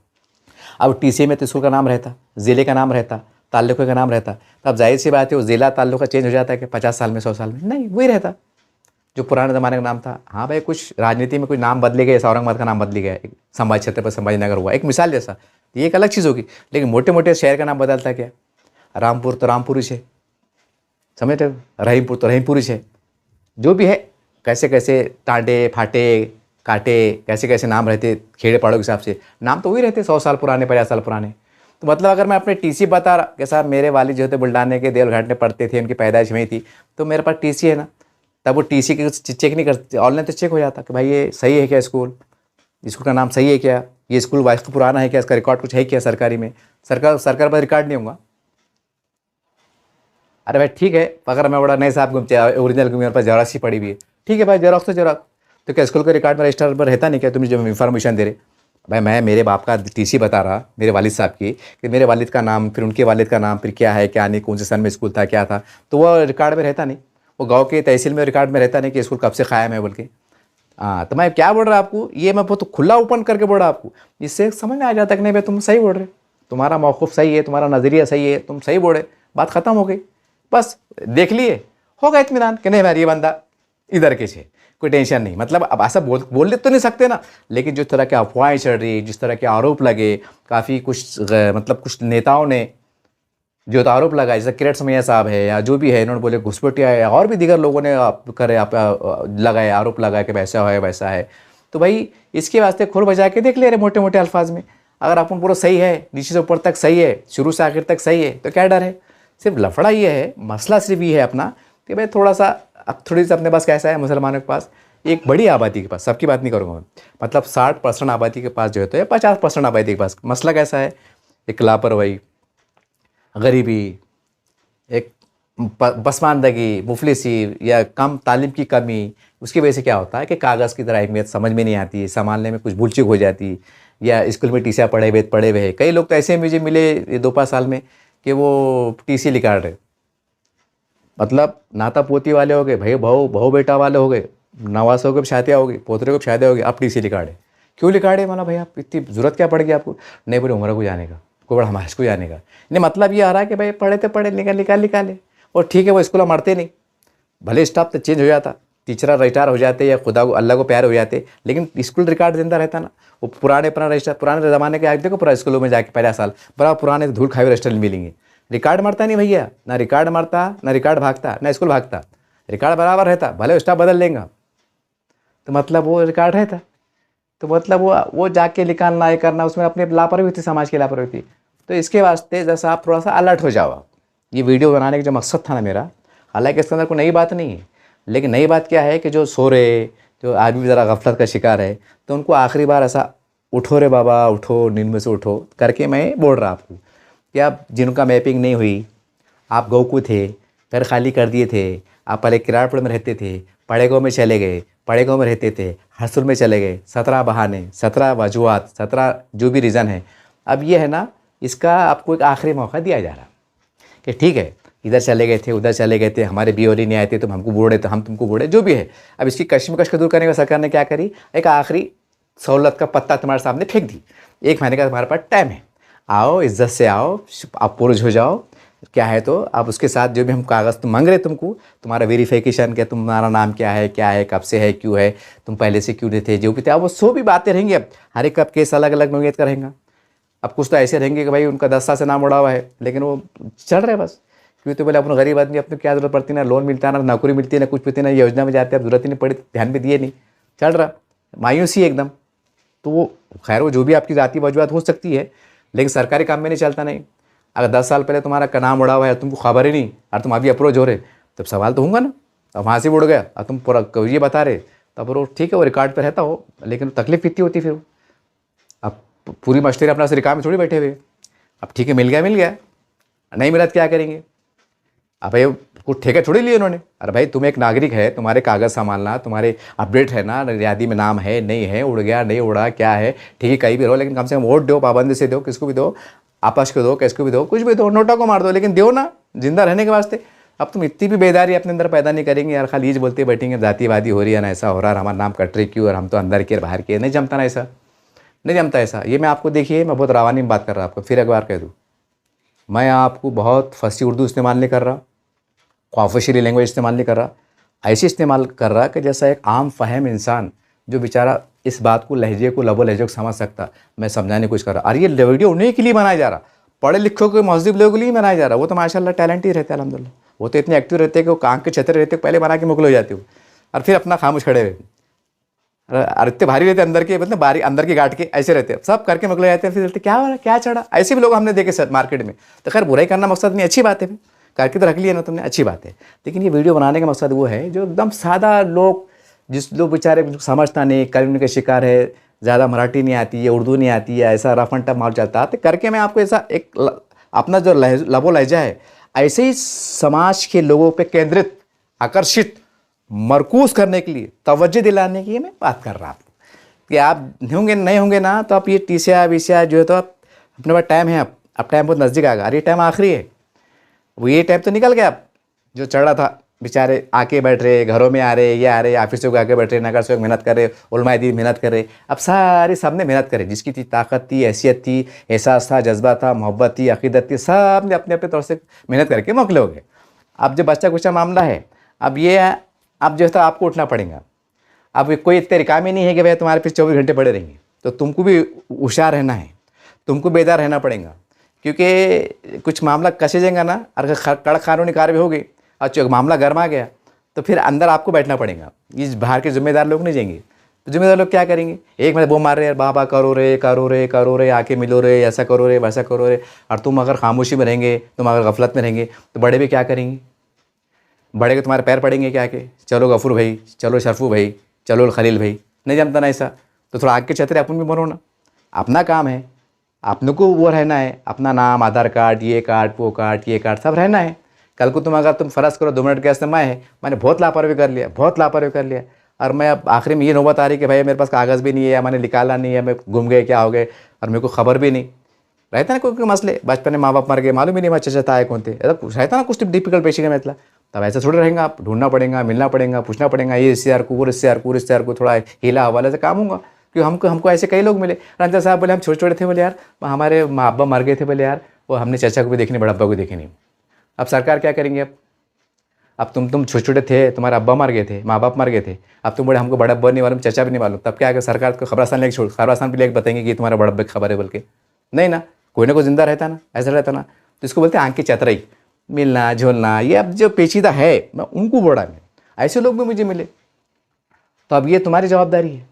अब टीसी में तो स्कूल का नाम रहता, ज़िले का नाम रहता, ताल्लुक़े का नाम रहता, तो अब जाहिर सी बात है वो ज़िला ताल्लुक़ा चेंज हो जाता है कि 50 साल में 100 साल में, नहीं वही रहता जो पुराने ज़माने का नाम था। हाँ भाई, कुछ राजनीति में कुछ नाम बदले गए, जैसे औरंगाबाद का नाम बदली गया, एक संभाजी छत्रपति संभाजी नगर हुआ, एक मिसाल जैसा, तो ये एक अलग चीज़ होगी। लेकिन मोटे मोटे शहर का नाम बदलता क्या, रामपुर तो रामपुरी है, समझते हो, रहीमपुर तो रहीमपुरी है, जो भी है कैसे कैसे टांडे फाटे काटे कैसे कैसे नाम रहते खेड़े पाड़ों के हिसाब से, नाम तो वही रहते 100 साल पुराने 50 साल पुराने। तो मतलब अगर मैं अपने टीसी बता रहा कि साहब मेरे वालिद जो थे बुल्ढाने के देवलघाट में पढ़ते थे, उनकी पैदाइश वहीं थी, तो मेरे पास टीसी है ना, तब वो टीसी के चेक नहीं करते, ऑनलाइन तो चेक हो जाता कि भाई ये सही है क्या, स्कूल का नाम सही है क्या, ये स्कूल वास्तु पुराना है क्या, इसका रिकॉर्ड कुछ है क्या सरकारी में, सरकार पर रिकॉर्ड नहीं होगा। अरे भाई ठीक है, अगर मैं बड़ा नहीं साहब ओरिजिनल मेरे पास जेरॉक्स पड़ी हुई है, ठीक है भाई जेरॉक्स तो जेरॉक्स, तो क्या स्कूल के रिकॉर्ड में रजिस्टर पर रहता नहीं क्या, तुम जो इन्फॉर्मेशन दे रहे। भाई मैं मेरे बाप का टीसी बता रहा, मेरे वालिद साहब की, कि मेरे वालिद का नाम, फिर उनके वालिद का नाम, फिर क्या है क्या नहीं, कौन से सन में स्कूल था क्या था, तो वो रिकॉर्ड में रहता नहीं, वो गाँव के तहसील में रिकॉर्ड में रहता नहीं कि स्कूल कब से कायम है बोल के। हाँ, तो मैं क्या बोल रहा आपको, ये मैं बहुत खुला ओपन करके बोल रहा आपको, इससे समझ में आ जाता कि नहीं भाई तुम सही बोल रहे, तुम्हारा मौक़िफ़ सही है, तुम्हारा नज़रिया सही है, तुम सही बोल रहे, बात ख़त्म हो गई, बस देख लिए, होगा इत्मीनान कि नहीं यार ये बंदा इधर के छे, कोई टेंशन नहीं। मतलब अब ऐसा बोल तो नहीं सकते ना, लेकिन जिस तरह के अफवाहें चल रही, जिस तरह के आरोप लगे, काफ़ी कुछ मतलब कुछ नेताओं ने जो तो आरोप लगाया, जैसे किरण समैया साहब है या जो भी है, इन्होंने बोले घुसपैठिया है, और भी दीगर लोगों ने लगाए आरोप लगाए कि वैसा है वैसा है, तो भाई इसके वास्ते खुर बजा के देख ले रहे मोटे मोटे अल्फाज में। अगर अपन पूरा सही है, नीचे से ऊपर तक सही है, शुरू से आखिर तक सही है, तो क्या डर है। सिर्फ लफड़ा ये है, मसला सिर्फ ये है अपना कि भाई थोड़ा सा, अब थोड़ी सी अपने पास कैसा है मुसलमानों के पास, एक बड़ी आबादी के पास, सबकी बात नहीं करूँगा मैं, मतलब 60% आबादी के पास जो है तो, या 50% आबादी के पास मसला कैसा है, एक लापरवाही, गरीबी, एक पसमानदगी, मुफलिसी या कम तालीम की कमी, उसकी वजह से क्या होता है कि कागज़ की तरह अहमियत समझ में नहीं आती, संभालने में कुछ भूल चूक हो जाती, या स्कूल में टीसियाँ पढ़े हुए हैं। कई लोग तो ऐसे मुझे मिले ये 2-5 साल में कि वो टीसी निकाल रहे, मतलब नाता पोती वाले हो गए, भाई बहू बेटा वाले हो गए, नवासों को शादियाँ हो गई, पोतरे को शादियाँ हो गई, अब टीसी निकाले। क्यों निकाले, मतलब भाई आप इतनी ज़रूरत क्या पड़ गई आपको, नहीं बोले उम्र को जाने का, कोई बड़ा हमारे को जाने का नहीं, मतलब ये आ रहा है कि भाई पढ़े तो पढ़े, निकाले। और ठीक है वो स्कूल मरते नहीं, भले स्टाफ तो चेंज हो जाता, टीचर रिटायर हो जाते या खुदा को अल्लाह को प्यार हो जाते, लेकिन स्कूल रिकॉर्ड जिंदा रहता ना। वो पुराने रजिस्टर, पुराने ज़माने के आज देखो पूरा स्कूलों में जाके 50 साल बड़ा पुराने धूल खाए हुए रजिस्टर मिलेंगे। रिकॉर्ड मरता नहीं भैया, ना रिकॉर्ड मरता, ना रिकॉर्ड भागता, ना स्कूल भागता, रिकॉर्ड बराबर रहता, भले स्टाफ बदल लेंगे, तो मतलब वो रिकॉर्ड रहता, तो मतलब वो जाके निकालना ये करना, उसमें अपने लापरवाही थी, समाज की लापरवाही थी। तो इसके वास्ते जैसा आप थोड़ा सा अलर्ट हो जाओ। ये वीडियो बनाने का जो मकसद था ना मेरा, हालांकि इसके अंदर कोई नई बात नहीं है, लेकिन नई बात क्या है कि जो सो रहे, जो आदमी ज़रा गफलत का शिकार है, तो उनको आखिरी बार ऐसा उठो रे बाबा उठो, नींद में से उठो करके मैं बोल रहा आपको कि आप जिनका मैपिंग नहीं हुई, आप गौकू थे, घर खाली कर दिए थे, आप पहले किराड़पुर में रहते थे, पड़े गाँव में चले गए, पड़े गाँव में रहते थे, हरसुल में चले गए, 17 बहाने, 17 वजूहात, 17 जो भी रीज़न है। अब ये है ना, इसका आपको एक आखिरी मौका दिया जा रहा कि ठीक है इधर चले गए थे, उधर चले गए थे, हमारे बीओली नहीं आए थे, तुम हमको बोले तो हम तुमको बोले, जो भी है। अब इसकी कश्मकश को दूर करने का सरकार ने क्या करी, एक आखिरी सहूलत का पत्ता तुम्हारे सामने फेंक दी, 1 महीने का तुम्हारे पास टाइम है, आओ इज्जत से आओ, आप पुरुष हो जाओ, क्या है तो आप उसके साथ जो भी हम कागज़ तुम मांग रहे तुमको, तुम्हारा वेरिफिकेशन क्या, तुम्हारा नाम क्या है, कब से है, क्यों है, तुम पहले से क्यों नहीं थे, जो भी थे, अब वो 100 भी बातें रहेंगी। अब हर एक का केस अलग अलग नोयत का रहेगा। अब कुछ तो ऐसे रहेंगे कि भाई उनका 10 साल से नाम उड़ा हुआ है, लेकिन वो चल रहे बस, क्यों तो बोले अपन गरीब आदमी, अपने क्या ज़रूरत पड़ती, ना लोन मिलता है, ना नौकरी मिलती है, ना कुछ पीती, ना योजना में जाते हैं, अब ज़रूरत ही नहीं पड़ी, ध्यान में दिए नहीं, चल रहा मायूसी एकदम। तो वो खैर वो जो भी आपकी ज़ाती वजूहत हो सकती है, लेकिन सरकारी काम में नहीं चलता। नहीं, अगर 10 साल पहले तुम्हारा का नाम उड़ा हुआ है, तुमको खबर ही नहीं, और तुम अभी अप्रोच हो रहे, तब सवाल तो होगा ना। अब वहाँ से उड़ गया और तुम पूरा ये बता रहे, तब वो ठीक है वो रिकॉर्ड पे रहता हो, लेकिन तकलीफ कितनी होती फिर। अब पूरी मस्टरी अपना रिकाम में थोड़ी बैठे हुए, अब ठीक है मिल गया, नहीं मिला तो क्या करेंगे। अब भाई कुछ ठेके थोड़ी लिए उन्होंने, अरे भाई तुम एक नागरिक है, तुम्हारे कागज़ संभालना, तुम्हारे अपडेट है ना, यादी में नाम है नहीं है, उड़ गया नहीं उड़ा क्या है, ठीक है कहीं भी रहो, लेकिन कम से कम वोट दो, पाबंदी से दो, किसको भी दो, आपस को दो, किसको भी दो, कुछ भी दो, नोटा को मार दो, लेकिन दो ना जिंदा रहने के वास्ते। अब तुम इतनी भी बेदारी अपने अंदर पैदा नहीं करेंगे यार, खाली ये बोलते बैठेंगे जातिवादी हो रही है ना, ऐसा हो रहा है, हमारा नाम कट रही क्यों, और हम तो अंदर के बाहर के, नहीं जमता ना ऐसा, नहीं जमता ऐसा। ये मैं आपको देखिए, मैं बहुत रवानी में बात कर रहा हूँ आपको, फिर एक बार कह दूँ, मैं आपको बहुत फंसी उर्दू इस्तेमाल नहीं कर रहा, ऑफिशियली लैंग्वेज इस्तेमाल नहीं कर रहा, ऐसे इस्तेमाल कर रहा कि जैसा एक आम फहम इंसान जो बेचारा इस बात को, लहजे को, लबो लहजे को समझ सकता, मैं समझाने की कोशिश कर रहा। और ये वीडियो उन्हीं के लिए बनाया जा रहा, पढ़े लिखों के महज़िब लोगों के लिए बनाया जा रहा। वो तो माशाल्लाह टैलेंट ही रहता है अल्हम्दुलिल्लाह, वो तो इतने एक्टिव रहते हैं कि वो आँख के छतरे रहते, पहले बना के मुकल हो जाते हो, और फिर अपना खामोश खड़े हुए, और इतने भारी रहते अंदर के, मतलब बारी अंदर के गाट के ऐसे रहते हैं, सब करके मुकल जाते हैं, फिर बोलते क्या हो रहा है, क्या चढ़ा। ऐसे भी लोग हमने देखे सर मार्केट में। तो खैर बुराई करना मकसद नहीं, अच्छी बात है, करके तो रख लिया ना तुमने, अच्छी बात है। लेकिन ये वीडियो बनाने का मकसद वो है जो एकदम सादा लोग, जिस लोग बेचारे समझता नहीं, कानून के शिकार है, ज़्यादा मराठी नहीं आती है, उर्दू नहीं आती है, ऐसा रफ एंड टफ माल चलता है, तो करके मैं आपको ऐसा एक अपना जो लबो लहजा है ऐसे ही समाज के लोगों पे केंद्रित, आकर्षित, मरकूज करने के लिए, तवज्जो दिलाने की मैं बात कर रहा हूँ। कि आप होंगे नहीं होंगे ना, तो आप ये टीसिया वीसिया जो है, तो आप अपने पास टाइम है, अब टाइम बहुत नज़दीक आ गया, अरे टाइम आखिरी है, वो ये टाइम तो निकल गया। अब जो चढ़ा था बेचारे आके बैठ रहे, घरों में आ रहे, ये आ रहे, ऑफिसों को आके बैठ रहे, नगर से मेहनत कर रहे, उलमाए दीन मेहनत कर रहे। अब सारे सब ने मेहनत करे, जिसकी थी ताकत थी, हैसियत थी, एहसास था, जज्बा था, मोहब्बत थी, अकीदत थी, सब ने अपने अपने तौर से मेहनत करके मोकले हो गए। अब जो बच्चा कुचा मामला है, अब ये अब जो है आपको उठना पड़ेगा। अब कोई इतने काम ही नहीं है कि भाई तुम्हारे पीछे 24 घंटे पड़े रहेंगे, तो तुमको भी होशियार रहना है, तुमको बेदार रहना पड़ेगा, क्योंकि कुछ मामला कसे जाएगा ना, अगर कड़क कानूनी कार्रवाई होगी और मामला गर्मा गया, तो फिर अंदर आपको बैठना पड़ेगा। इस बाहर के जिम्मेदार लोग नहीं जाएंगे, तो जिम्मेदार लोग क्या करेंगे, एक मतलब वो मार रहे यार, बाबा करो रे करो रे करो रे, आके मिलो रे, ऐसा करो रे वैसा करो रे। और तुम अगर खामोशी में रहेंगे, तुम अगर गफलत में रहेंगे, तो बड़े भी क्या करेंगे, बड़े के तुम्हारे पैर पड़ेंगे क्या के, चलो गफूर भाई, चलो शरफू भाई, चलो खलील भाई, नहीं जानता ना ऐसा। तो थोड़ा आग के छतरे अपन भी बनो ना, अपना काम है, अपने को वो रहना है, अपना नाम, आधार कार्ड, ये कार्ड, वो कार्ड, ये कार्ड, सब रहना है। कल को तुम अगर तुम फ़र्ज़ करो 2 मिनट के वास्ते मैं है, मैंने बहुत लापरवाही कर लिया, बहुत लापरवाही कर लिया, और मैं अब आखिरी में ये नौबत आ रही कि भाई मेरे पास कागज़ भी नहीं है, या मैंने निकाला नहीं है, मैं गुम गए, क्या हो गए, और मेरे को खबर भी नहीं रहता ना। कोई मसले बचपन में माँ बाप मर गए, मालूम ही नहीं मैं चचा आए कौन थे, ऐसा रहता ना कुछ डिफिकल्ट पेशी का मतलब। तब ऐसा थोड़ा रहेगा, आप ढूंढना पड़ेगा, मिलना पड़ेगा, पूछना पड़ेगा, ये रिश्तेदार को, वो रिश्तेदार को थोड़ा हिला हवाले से काम होगा। क्योंकि हमको ऐसे कई लोग मिले, रंजा साहब बोले हम छोटे छोटे थे, बोले यार हमारे माँ अब्बा मर गए थे, बोले यार वो हमने चाचा को भी देखे नहीं, बड़ा अब्बा को देखे नहीं। अब सरकार क्या करेंगे, अब तुम छोटे छोटे थे, तुम्हारे अब्बा मर गए थे, माँ बाप मर गए थे, अब तुम बोले हमको बड़ा अब्बा नहीं मालूम, चाचा भी नहीं मालूम, तब क्या है, सरकार को खबरस्तान लेके खबरस्तान भी लेके बताएंगे कि तुम्हारा बड़ा अब्बा की खबर है बोल के, नहीं ना, कोई ना कोई जिंदा रहता ना, ऐसा रहता ना। तो इसको बोलते हैं आँख की चतराई, मिलना झोलना, ये अब जो पेचीदा है, मैं उनको बोला मैं, ऐसे लोग भी मुझे मिले। तो अब ये तुम्हारी जवाबदारी है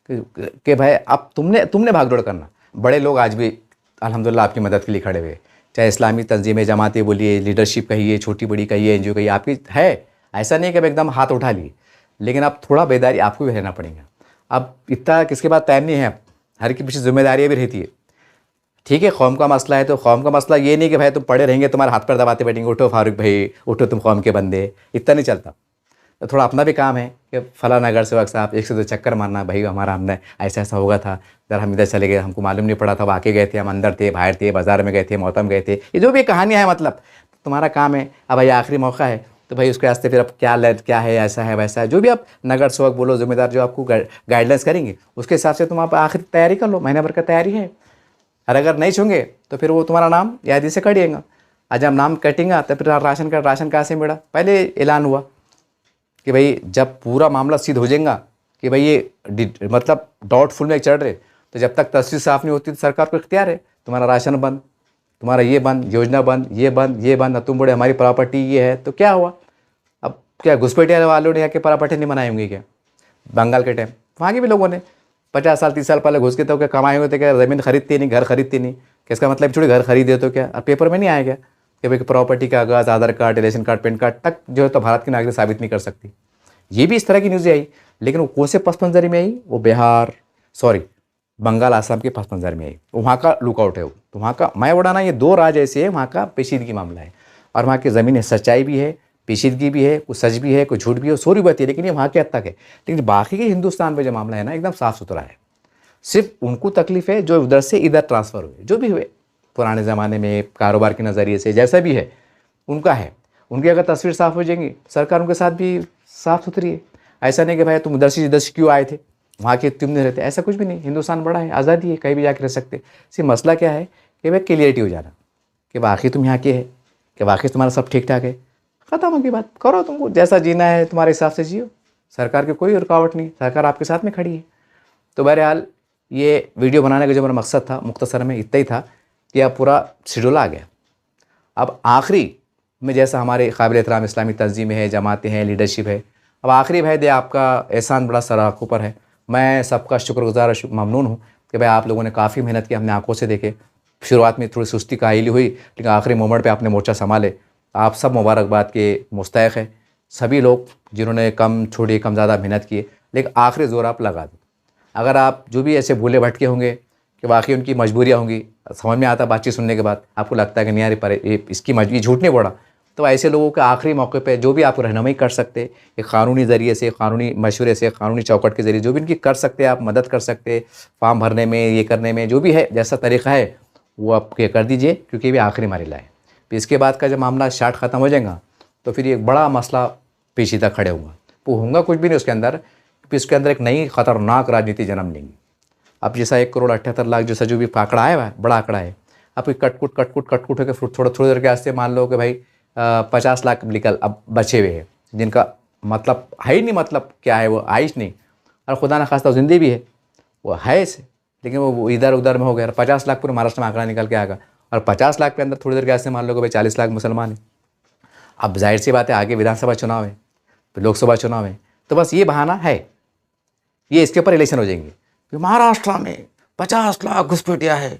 कि भाई अब तुमने भागदौड़ करना। बड़े लोग आज भी अल्हम्दुलिल्लाह आपकी मदद के लिए खड़े हुए, चाहे इस्लामी तंजीमें, जमातें बोलिए, लीडरशिप कहिए, छोटी बड़ी कहिए, एनजीओ कहिए, आपकी है। ऐसा नहीं कि अब एकदम हाथ उठा लिए, लेकिन अब थोड़ा बेदारी आपको भी रहना पड़ेगा। अब इतना किसके पास टाइम नहीं है, हर की पीछे जिम्मेदारियाँ भी रहती है। ठीक है, कौम का मसला है तो कौम का मसला ये नहीं कि भाई तुम पड़े रहेंगे, तुम्हारे हाथ पर दबाते बैठेंगे, उठो फारूक भाई उठो, तुम कौम के बंदे, इतना नहीं चलता। तो थोड़ा अपना भी काम है कि फला नगर सेवक साहब 1 से 2 चक्कर मारना, भाई हमारा हमने ऐसा ऐसा होगा था, जरा हम इधर चले गए, हमको मालूम नहीं पड़ा था, आके गए थे, हम अंदर थे, बाहर थे, बाजार में गए थे, मोहतम गए थे, ये जो भी कहानियाँ हैं, मतलब तुम्हारा काम है। अब भाई आखिरी मौका है, तो भाई उसके रास्ते फिर अब क्या है, ऐसा है वैसा है, जो भी आप नगर सेवक बोलो, जिम्मेदार जो आपको गाइडलाइंस करेंगे, उसके हिसाब से तुम आप आखिर तैयारी कर लो, महीने भर का तैयारी है। और अगर नहीं छूंगे तो फिर वो तुम्हारा नाम यादी से कटिएगा। आज हम नाम कटेंगे तो फिर राशन कहाँ से मिला, पहले ऐलान हुआ कि भाई जब पूरा मामला सिद्ध हो जाएगा कि भाई ये मतलब डाउटफुल में चढ़ रहे, तो जब तक तस्वीर साफ नहीं होती तो सरकार को इख्तियार है, तुम्हारा राशन बंद, तुम्हारा ये बंद, योजना बंद, ये बंद, ये बंद, तुम बोले हमारी प्रॉपर्टी ये है, तो क्या हुआ। अब क्या घुसपैठिया वालों ने आके प्रॉपर्टी नहीं बनाई होंगी क्या, बंगाल के टाइम वहाँ के भी लोगों ने 50 साल 30 साल पहले घुस के तो क्या कमाए हुए थे, क्या ज़मीन खरीदती नहीं, घर खरीदती नहीं, किसका मतलब छोड़ी घर खरीदे तो क्या, और पेपर में नहीं आएगा कि भाई प्रॉपर्टी का कागज़, Aadhaar card, ration card, PAN card तक जो है तो भारत की नागरिक साबित नहीं कर सकती। ये भी इस तरह की न्यूज़ें आई, लेकिन वो कौन से पस मंजरी में आई, वो बंगाल आसाम के पस मंजर में आई, वहाँ का लुकआउट है वो। तो वहाँ का मैं उड़ाना, ये 2 राज्य ऐसे है, वहाँ का पेचीदगी मामला है, और वहाँ की ज़मीन सच्चाई भी है, पेचीदगी भी है, कुछ सच भी है, कुछ झूठ भी है, सॉरी बात है, लेकिन ये वहाँ के हद तक है। लेकिन बाकी के हिंदुस्तान में जो मामला है ना, एकदम साफ़ सुथरा है। सिर्फ उनको तकलीफ है जो उधर से इधर ट्रांसफ़र हुए, जो भी हुए, पुराने ज़माने में कारोबार के नज़रिए से जैसा भी है उनका है, उनकी अगर तस्वीर साफ़ हो जाएंगी, सरकार उनके साथ भी साफ़ सुथरी है। ऐसा नहीं कि भाई तुम उधर से इधर से क्यों आए थे, वहाँ के तुम नहीं रहते, ऐसा कुछ भी नहीं। हिंदुस्तान बड़ा है, आज़ादी है, कहीं भी जाके रह सकते। सिर्फ मसला क्या है कि भाई क्लियरिटी हो जाना कि वाकई तुम यहाँ के है, कि वाकई तुम्हारा सब ठीक ठाक है, ख़त्म होगी बात। करो, तुमको जैसा जीना है तुम्हारे हिसाब से जियो, सरकार की कोई रुकावट नहीं, सरकार आपके साथ में खड़ी है। तो बहरहाल ये वीडियो बनाने का जो मेरा मकसद था मुख्तसर में इतना ही था कि अब पूरा शेड्यूल आ गया। अब आखिरी में जैसा हमारे काबिल एहतराम इस्लामी तंजीमें हैं, जमातें हैं, लीडरशिप है, अब आखिरी भाई दे आपका एहसान बड़ा सर आँखों पर है। मैं सबका शुक्रगुजार ममनून हूँ कि भाई आप लोगों ने काफ़ी मेहनत की, हमने आंखों से देखे। शुरुआत में थोड़ी सुस्ती काहिली हुई, लेकिन आखिरी मोमेंट पे आपने मोर्चा संभाले। आप सब मुबारकबाद के मुस्तहिक़ है, सभी लोग जिन्होंने कम छोड़ी कम ज़्यादा मेहनत की, लेकिन आखिरी ज़ोर आप लगा दो। अगर आप जो भी ऐसे भूले भटके होंगे कि वाकई उनकी मजबूरियाँ होंगी, समझ में आता बातचीत सुनने के बाद आपको लगता है कि नहीं यार पर इसकी मजबूरी झूठ नहीं बोला, तो ऐसे लोगों के आखिरी मौके पे जो भी आप रहनुमाई कर सकते, एक क़ानूनी ज़रिए से, क़ानूनी मशवरे से, क़ानूनी चौकट के ज़रिए जो भी इनकी कर सकते आप मदद कर सकते, फॉर्म भरने में, ये करने में, जो भी है जैसा तरीक़ा है वो आप ये कर दीजिए, क्योंकि ये आखिरी मरहला है। फिर इसके बाद का जब मामला शार्ट ख़त्म हो जाएगा तो फिर एक बड़ा मसला पेचीदा खड़े होगा। वो होगा कुछ भी नहीं उसके अंदर, फिर उसके अंदर एक नई ख़तरनाक राजनीति जन्म लेंगी। अब जैसा 1,78,00,000 जैसा जो भी आंकड़ा आया है, बड़ा आंकड़ा है, अब कटकुट होकर थोड़ा थोड़ी देर के वास्ते मान लो कि भाई 50 लाख निकल अब बचे हुए हैं, जिनका मतलब है ही नहीं, मतलब क्या है वो आइश नहीं, और खुदा न खास्ता ज़िंदगी भी है, वो है से, लेकिन वो इधर उधर में हो गया। 50 लाख पूरे महाराष्ट्र में आंकड़ा निकल के आएगा, और 50 लाख के अंदर थोड़ी देर के वास्ते मान लो कि भाई 40 लाख मुसलमान हैं। अब जाहिर सी बात है आगे विधानसभा चुनाव है, फिर लोकसभा चुनाव है, तो बस ये बहाना है, ये इसके ऊपर इलेक्शन हो जाएंगे कि महाराष्ट्र में 50 लाख घुसपैठिया है,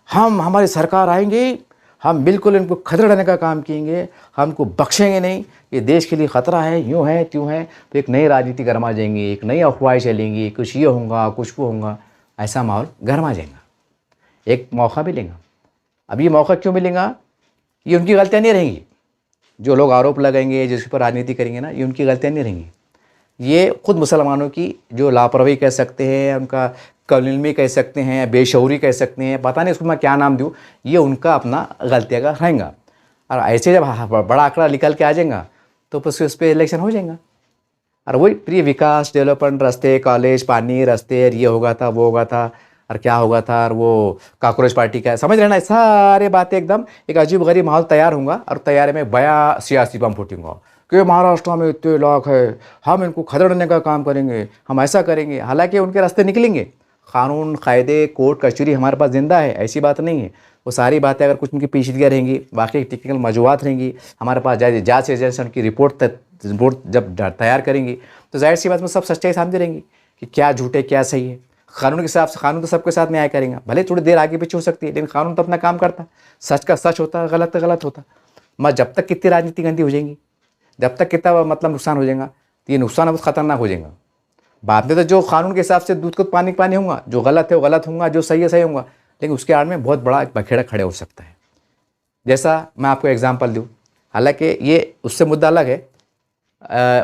हमारी सरकार आएंगी, हम बिल्कुल इनको खदेड़ने का काम करेंगे, हमको बख्शेंगे नहीं, ये देश के लिए ख़तरा है, यूँ है त्यों है। तो एक नई राजनीति गरमा जाएंगी, एक नई अफवाहें चलेंगी, कुछ ये होगा कुछ वो होगा, ऐसा माहौल गरमा जाएगा। एक मौका मिलेगा। अब ये मौका क्यों मिलेगा, ये उनकी गलतियाँ नहीं रहेंगी, जो लोग आरोप लगाएंगे जिसके पर राजनीति करेंगे ना, ये उनकी गलतियाँ नहीं रहेंगी, ये खुद मुसलमानों की जो लापरवाही कह सकते हैं, उनका कलमी कह सकते हैं, बेशऊरी कह सकते हैं, पता नहीं उसको मैं क्या नाम दूँ, ये उनका अपना गलतियाँ का रहेगा। और ऐसे जब बड़ा आंकड़ा निकल के आ जाएगा तो फिर उस पर इलेक्शन हो जाएगा। और वही प्रिय विकास, डेवलपमेंट, रास्ते, कॉलेज, पानी, रास्ते, ये होगा था, वो होगा था, और क्या होगा था, और वो काकरोच पार्टी का, समझ रहे ना, सारे बातें एकदम एक अजीब गरीब माहौल तैयार होगा। और तैयार में बया सियासी बम फूटेंगे कि महाराष्ट्र में इतने लाख है, हम इनको खदेड़ने का काम करेंगे, हम ऐसा करेंगे। हालांकि उनके रास्ते निकलेंगे, कानून कायदे कोर्ट कचहरी हमारे पास जिंदा है, ऐसी बात नहीं है। वो सारी बातें अगर कुछ उनकी पेचीदगियाँ रहेंगी, वाकई टेक्निकल मौजूदात रहेंगी, हमारे पास जांच एजेंसी उनकी रिपोर्ट जब तैयार करेंगी तो जाहिर सी बात में सब सच्चाई सामने रहेंगी कि क्या झूठ है क्या सही है। कानून के हिसाब से, कानून तो सबके साथ न्याय करेंगे, भले थोड़ी देर आगे पीछे हो सकती है, लेकिन कानून तो अपना काम करता, सच का सच होता, गलत का गलत होता। मैं जब तक कितनी राजनीति गंदी हो जाएंगी, जब तक कितना मतलब नुकसान हो जाएगा, तो ये नुकसान बहुत खतरनाक हो जाएगा। बाद में तो जो कानून के हिसाब से दूध को पानी पानी होगा, जो गलत है वो गलत होगा, जो सही है सही होगा, लेकिन उसके आड़ में बहुत बड़ा एक बखेड़ा खड़े हो सकता है। जैसा मैं आपको एग्जांपल दूं, हालांकि ये उससे मुद्दा अलग है,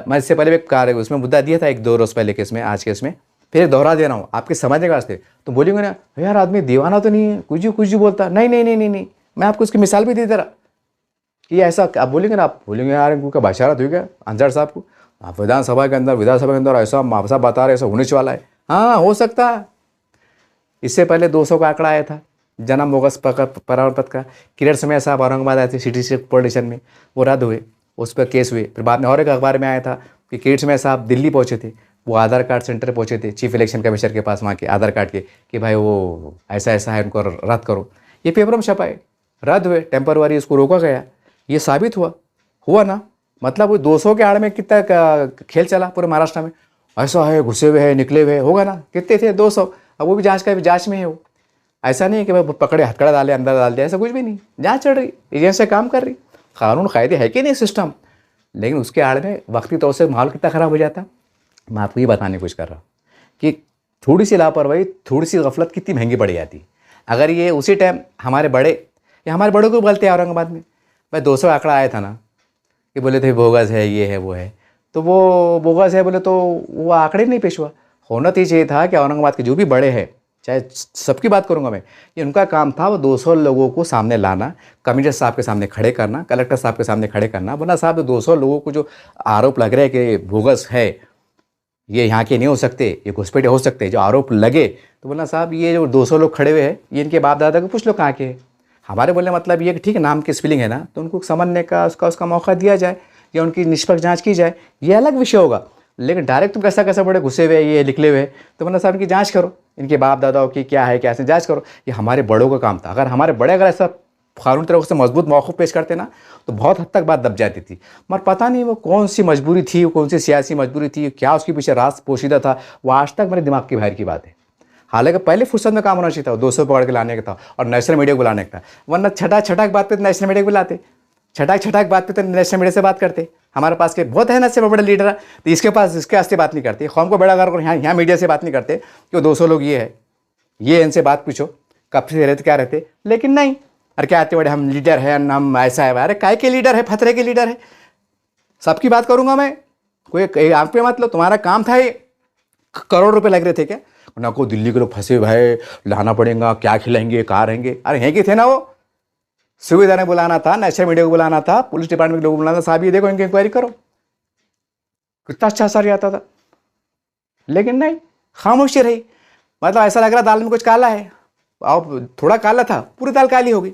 मैं इससे पहले एक कार्य उसमें मुद्दा दिया था 1-2 रोज़ पहले केस में, आज केस में फिर दोहरा दे रहा हूँ आपके समझने के वास्ते। तो बोलेंगे ना यार आदमी दीवाना तो नहीं है, कुछ भी बोलता, नहीं नहीं नहीं नहीं नहीं, मैं आपको उसकी मिसाल भी दे दे रहा कि ऐसा आप बोलेंगे ना, आप बोलेंगे यार इनको क्या बशारत हुई क्या अंसार साहब को, आप विधानसभा के अंदर ऐसा माफसा बता रहे, ऐसा होने वाला है। हाँ हो सकता है। इससे पहले 200 का आंकड़ा आया था, जन्म बोगस प्रमाण पत्र का, किरण समय साहब औरंगाबाद आए थे सिटी से पॉलिटिशन में, वो रद्द हुए, उस पर केस हुए। फिर बाद में और एक अखबार में आया था कि किरण समय साहब दिल्ली पहुँचे थे, वो आधार कार्ड सेंटर पहुँचे थे चीफ इलेक्शन कमिश्नर के पास, वहाँ के आधार कार्ड के कि भाई वो ऐसा ऐसा है, उनको रद्द करो। ये पेपर में छपाए, रद्द हुए, टेम्पररी उसको रोका गया, ये साबित हुआ ना। मतलब वो 200 के आड़ में कितना खेल चला पूरे महाराष्ट्र में, ऐसा है, घुसे हुए है, निकले हुए होगा ना, कितने थे 200। अब वो भी जांच में है वो, ऐसा नहीं है कि भाई पकड़े हथकड़ा डाले अंदर डाल दिया, ऐसा कुछ भी नहीं, जांच चल रही, एजेंसी काम कर रही, कानून कायदे है कि नहीं सिस्टम। लेकिन उसके आड़ में वक्ती तौर से माहौल कितना ख़राब हो जाता। मैं आपको ये बताने की कोशिश कर रहा हूँ कि थोड़ी सी लापरवाही, थोड़ी सी गफलत कितनी महंगी पड़ जाती। अगर ये उसी टाइम हमारे बड़ों को बोलते हैं औरंगाबाद में, भाई 200 आंकड़ा आया था ना, कि बोले थे बोगस है, ये है वो है, तो वो बोगस है बोले तो वो आंकड़े नहीं पेश हुआ। होना तो ये चाहिए था कि औरंगाबाद के जो भी बड़े हैं, चाहे सबकी बात करूंगा मैं, ये उनका काम था। वो 200 लोगों को सामने लाना, कमिश्नर साहब के सामने खड़े करना, कलेक्टर साहब के सामने खड़े करना, बोला साहब 200 लोगों को जो आरोप लग रहा है कि बोगस है, ये यहाँ के नहीं हो सकते, ये घुसपैठे हो सकते, जो आरोप लगे, तो बोला साहब ये जो 200 लोग खड़े हुए हैं ये इनके बाप दादा को पूछ लो कहाँ के हैं। हमारे बोलने मतलब ये कि ठीक है नाम की स्पेलिंग है ना, तो उनको समझने का उसका मौका दिया जाए या उनकी निष्पक्ष जांच की जाए, ये अलग विषय होगा। लेकिन डायरेक्ट तुम कैसा बड़े घुसे हुए ये निकले हुए, तो मतलब साहब इनकी जांच करो, इनके बाप दादाओं की क्या है क्या है जांच करो। ये हमारे बड़ों का काम था। अगर हमारे बड़े अगर ऐसा कानूनी तरह से मजबूत मौक़िफ़ पेश करते ना, तो बहुत हद तक बात दब जाती थी। मगर पता नहीं वो कौन सी मजबूरी थी, कौन सी सियासी मजबूरी थी, क्या उसके पीछे राज पोशीदा था, वो आज तक मेरे दिमाग के बाहर की बात है। हालांकि पहले फुर्सत में काम होना चाहिए था, 200 पकड़ के लाने का था और नेशनल मीडिया को बुलाने का था। वरना छटाक बात पे तो नेशनल मीडिया को बुलाते, छटाक बात पे तो नेशनल मीडिया से बात करते। हमारे पास के बहुत है ना से बड़े लीडर, तो इसके पास इसके वास्ते बात नहीं करते, कौम को बड़ा कर यहाँ मीडिया से बात नहीं करते कि वो 200 लोग ये है, ये इनसे बात पूछो कब से रहते क्या रहते। लेकिन नहीं, अरे क्या आते बड़े हम लीडर है, हम ऐसा है। अरे काय के लीडर है, फतरे के लीडर है। सबकी बात करूंगा मैं, कोई आंख पे मत लो। तुम्हारा काम था ये, करोड़ रुपए लग रहे थे क्या ना, को दिल्ली के लोग फंसे भाई, लाना पड़ेगा, क्या खिलाएंगे, कहाँ रहेंगे। अरे यहीं के थे ना, वो सुविधा ने बुलाना था, नेशनल मीडिया को बुलाना था, पुलिस डिपार्टमेंट के लोग बुलाना था, साहब ये देखो इनकी इंक्वायरी करो, कितना अच्छा असर आता था। लेकिन नहीं, खामोशी रही। मतलब ऐसा लग रहा दाल में कुछ काला है, अब थोड़ा काला था, पूरी दाल काली हो गई।